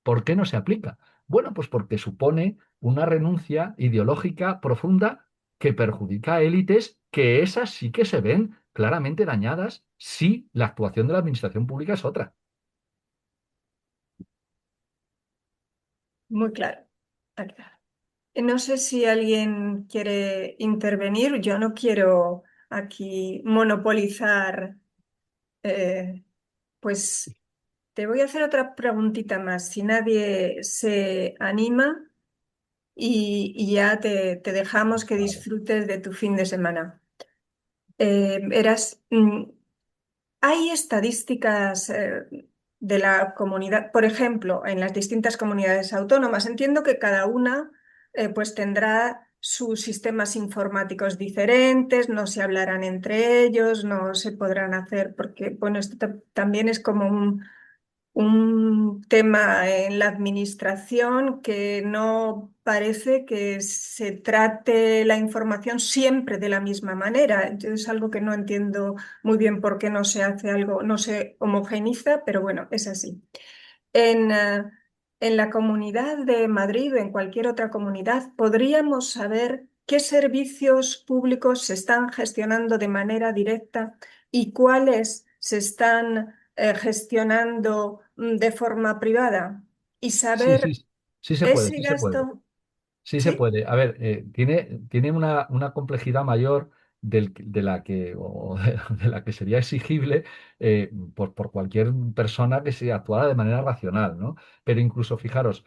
¿Por qué no se aplica? Bueno, pues porque supone una renuncia ideológica profunda que perjudica a élites que esas sí que se ven claramente dañadas si la actuación de la administración pública es otra. Muy claro. Está claro. No sé si alguien quiere intervenir. Yo no quiero aquí monopolizar. Pues te voy a hacer otra preguntita más. Si nadie se anima y ya te dejamos que Vale. disfrutes de tu fin de semana. Verás, hay estadísticas de la comunidad, por ejemplo, en las distintas comunidades autónomas. Entiendo que cada una pues tendrá sus sistemas informáticos diferentes, no se hablarán entre ellos, no se podrán hacer, porque bueno, esto también es como un tema en la administración que no parece que se trate la información siempre de la misma manera. Yo es algo que no entiendo muy bien por qué no se hace algo, no se homogeniza, pero bueno, es así. En, en la Comunidad de Madrid o en cualquier otra comunidad, podríamos saber qué servicios públicos se están gestionando de manera directa y cuáles se están gestionando de forma privada y Sí, saber sí, sí se puede, ese sí se puede. gasto. Sí se ¿Sí? puede. A ver, tiene una complejidad mayor de la que, o de la que sería exigible por cualquier persona que se actuara de manera racional, ¿no? Pero incluso, fijaros,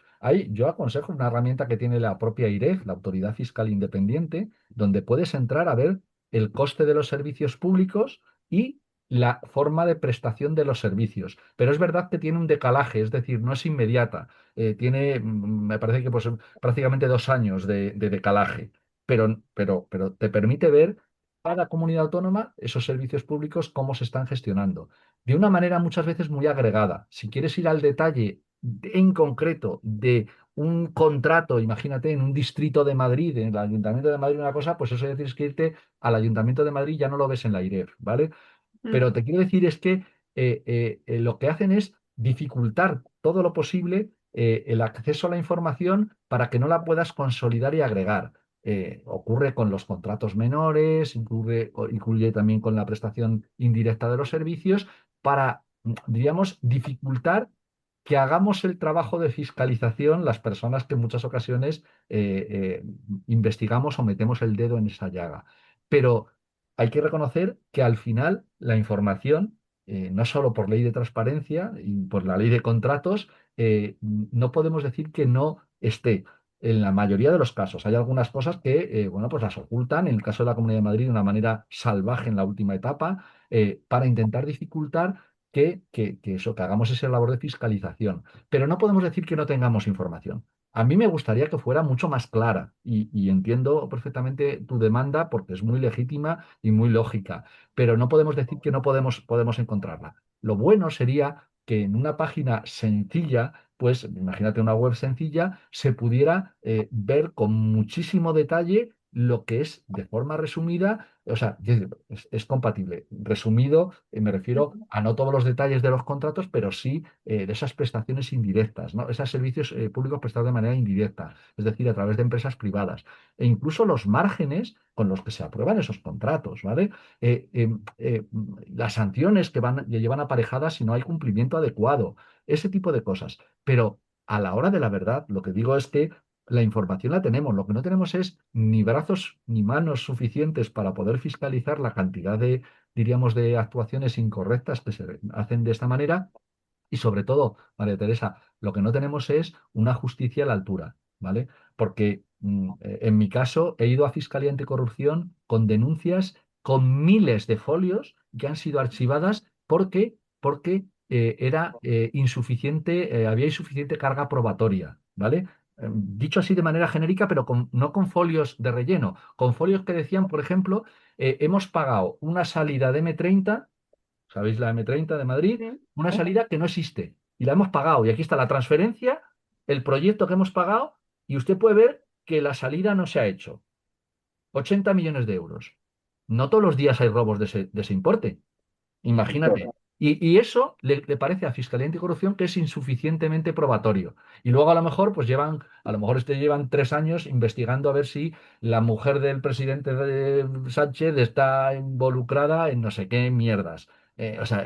yo aconsejo una herramienta que tiene la propia IREF, la Autoridad Fiscal Independiente, donde puedes entrar a ver el coste de los servicios públicos y la forma de prestación de los servicios. Pero es verdad que tiene un decalaje, es decir, no es inmediata. Tiene, me parece que pues, prácticamente 2 años de decalaje, pero te permite ver cada comunidad autónoma esos servicios públicos cómo se están gestionando. De una manera muchas veces muy agregada. Si quieres ir al detalle en concreto de un contrato, imagínate, en un distrito de Madrid, en el Ayuntamiento de Madrid, una cosa, pues eso ya tienes que irte al Ayuntamiento de Madrid, ya no lo ves en la IREF, ¿vale? Pero Mm. te quiero decir es que lo que hacen es dificultar todo lo posible el acceso a la información para que no la puedas consolidar y agregar. Ocurre con los contratos menores, incluye también con la prestación indirecta de los servicios, para, diríamos, dificultar que hagamos el trabajo de fiscalización las personas que en muchas ocasiones investigamos o metemos el dedo en esa llaga. Pero hay que reconocer que al final la información, no solo por ley de transparencia y por la ley de contratos, no podemos decir que no esté. en la mayoría de los casos. Hay algunas cosas que, bueno, pues las ocultan, en el caso de la Comunidad de Madrid, de una manera salvaje en la última etapa, para intentar dificultar que hagamos esa labor de fiscalización. Pero no podemos decir que no tengamos información. A mí me gustaría que fuera mucho más clara y entiendo perfectamente tu demanda porque es muy legítima y muy lógica, pero no podemos decir que no podemos encontrarla. Lo bueno sería que en una página sencilla, pues imagínate una web sencilla, se pudiera ver con muchísimo detalle lo que es de forma resumida, o sea, es compatible. Resumido, me refiero a no todos los detalles de los contratos, pero sí de esas prestaciones indirectas, ¿no? Esos servicios públicos prestados de manera indirecta, es decir, a través de empresas privadas. E incluso los márgenes con los que se aprueban esos contratos, ¿vale? Eh, eh, eh, las sanciones que llevan aparejadas si no hay cumplimiento adecuado, ese tipo de cosas. Pero a la hora de la verdad, lo que digo es que la información la tenemos, lo que no tenemos es ni brazos ni manos suficientes para poder fiscalizar la cantidad de, diríamos, de actuaciones incorrectas que se hacen de esta manera y sobre todo, María Teresa, lo que no tenemos es una justicia a la altura, ¿vale? Porque en mi caso he ido a Fiscalía Anticorrupción con denuncias con miles de folios que han sido archivadas porque era insuficiente, había insuficiente carga probatoria, ¿vale? Dicho así de manera genérica, pero no con folios de relleno, con folios que decían, por ejemplo, hemos pagado una salida de M30, ¿sabéis la M30 de Madrid? Sí. Una salida que no existe y la hemos pagado. Y aquí está la transferencia, el proyecto que hemos pagado y usted puede ver que la salida no se ha hecho. 80 millones de euros. No todos los días hay robos de ese importe. Imagínate. Doctor, Y eso le parece a Fiscalía Anticorrupción que es insuficientemente probatorio. Y luego a lo mejor, pues a lo mejor llevan 3 años investigando a ver si la mujer del presidente Sánchez está involucrada en no sé qué mierdas. O sea,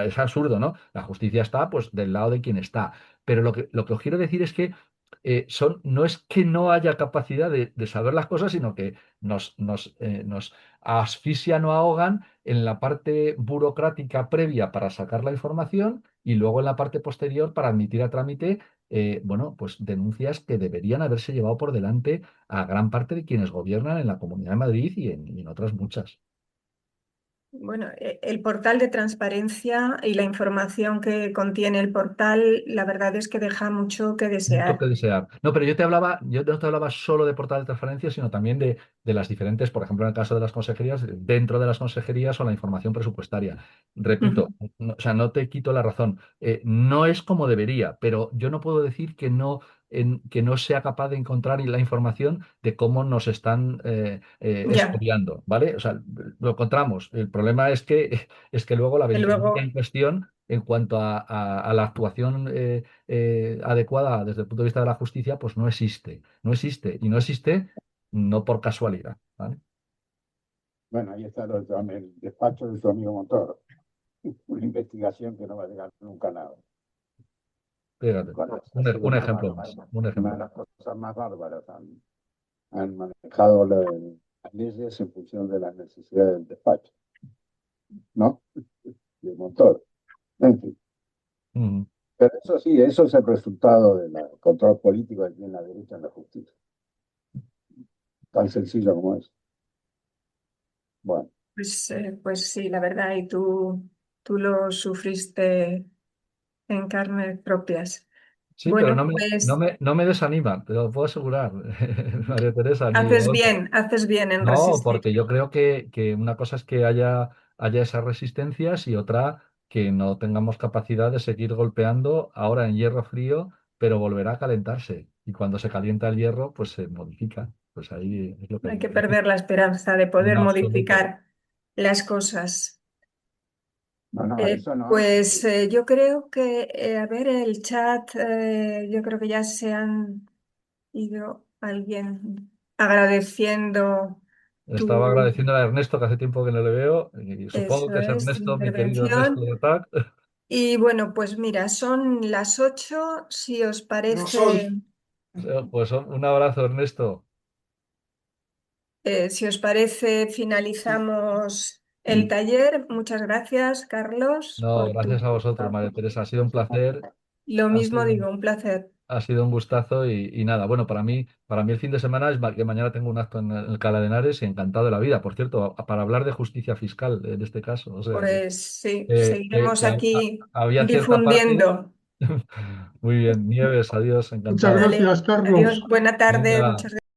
es absurdo, ¿no? La justicia está, pues, del lado de quien está. Pero lo que os quiero decir es que no es que no haya capacidad de saber las cosas, sino que nos asfixian o ahogan en la parte burocrática previa para sacar la información y luego en la parte posterior para admitir a trámite, bueno, pues denuncias que deberían haberse llevado por delante a gran parte de quienes gobiernan en la Comunidad de Madrid y en otras muchas. Bueno, el portal de transparencia y la información que contiene el portal, la verdad es que deja mucho que Mucho que desear. desear. No, pero yo no te hablaba solo de portal de transparencia, sino también de las diferentes, por ejemplo, en el caso de las consejerías, dentro de las consejerías o la información presupuestaria. Repito, Ujú. o sea, no te quito la razón. No es como debería, pero yo no puedo decir que no sea capaz de encontrar la información de cómo nos están Ya, expoliando, ¿vale? O sea, lo encontramos. El problema es que luego la que verificación luego, en cuestión en cuanto a la actuación adecuada desde el punto de vista de la justicia, pues no existe. No existe. Y no existe no por casualidad. ¿Vale? bueno, ahí está el despacho de su amigo Montoro, una investigación que no va a llegar nunca a nada. Fíjate. Ha sido Un ejemplo más. Un una de ejemplo las más. cosas más bárbaras. Han manejado las leyes en función de las necesidades del despacho, ¿no? De Montoro. En fin. Mm. Pero eso sí, eso es el resultado del control político que tiene la derecha en la justicia. Tan sencillo como es. Bueno, pues sí, la verdad, y tú lo sufriste en carnes propias. Sí, pero Bueno, pues no me desanima, te lo puedo asegurar, María Teresa, ni Rodolfo. haces bien en No, resistir. porque yo creo que una cosa es que haya esas resistencias y otra que no tengamos capacidad de seguir golpeando ahora en hierro frío, pero volverá a calentarse. Y cuando se calienta el hierro, pues se modifica. Pues ahí es lo No que hay que dice. perder la esperanza de En poder absoluto. modificar las cosas. no, no, eso no. Pues yo creo que, a ver, el chat, yo creo que ya se han ido alguien agradeciendo Estaba tu, agradeciendo a Ernesto, que hace tiempo que no le veo, y supongo eso que es es, tu Ernesto, mi querido Ernesto intervención. de TAC. Y bueno, pues mira, son las 8. Si os No son. parece, Pues un abrazo, Ernesto. finalizamos el taller. Muchas gracias, Carlos, No, por tu gracias a vosotros, María trabajo. Teresa. Ha sido un placer. Lo Ha mismo sido digo, un placer. Ha sido un gustazo y nada, bueno, para mí el fin de semana es que mañana tengo un acto en el Cala de Henares y encantado de la vida. Por cierto, para hablar de justicia fiscal en este caso, o sea Pues sí, que seguiremos aquí había cierta parte. difundiendo. Muy bien, Nieves, adiós, Muchas encantado. Vale, gracias, adiós, Carlos. buena tarde, Venga. muchas gracias.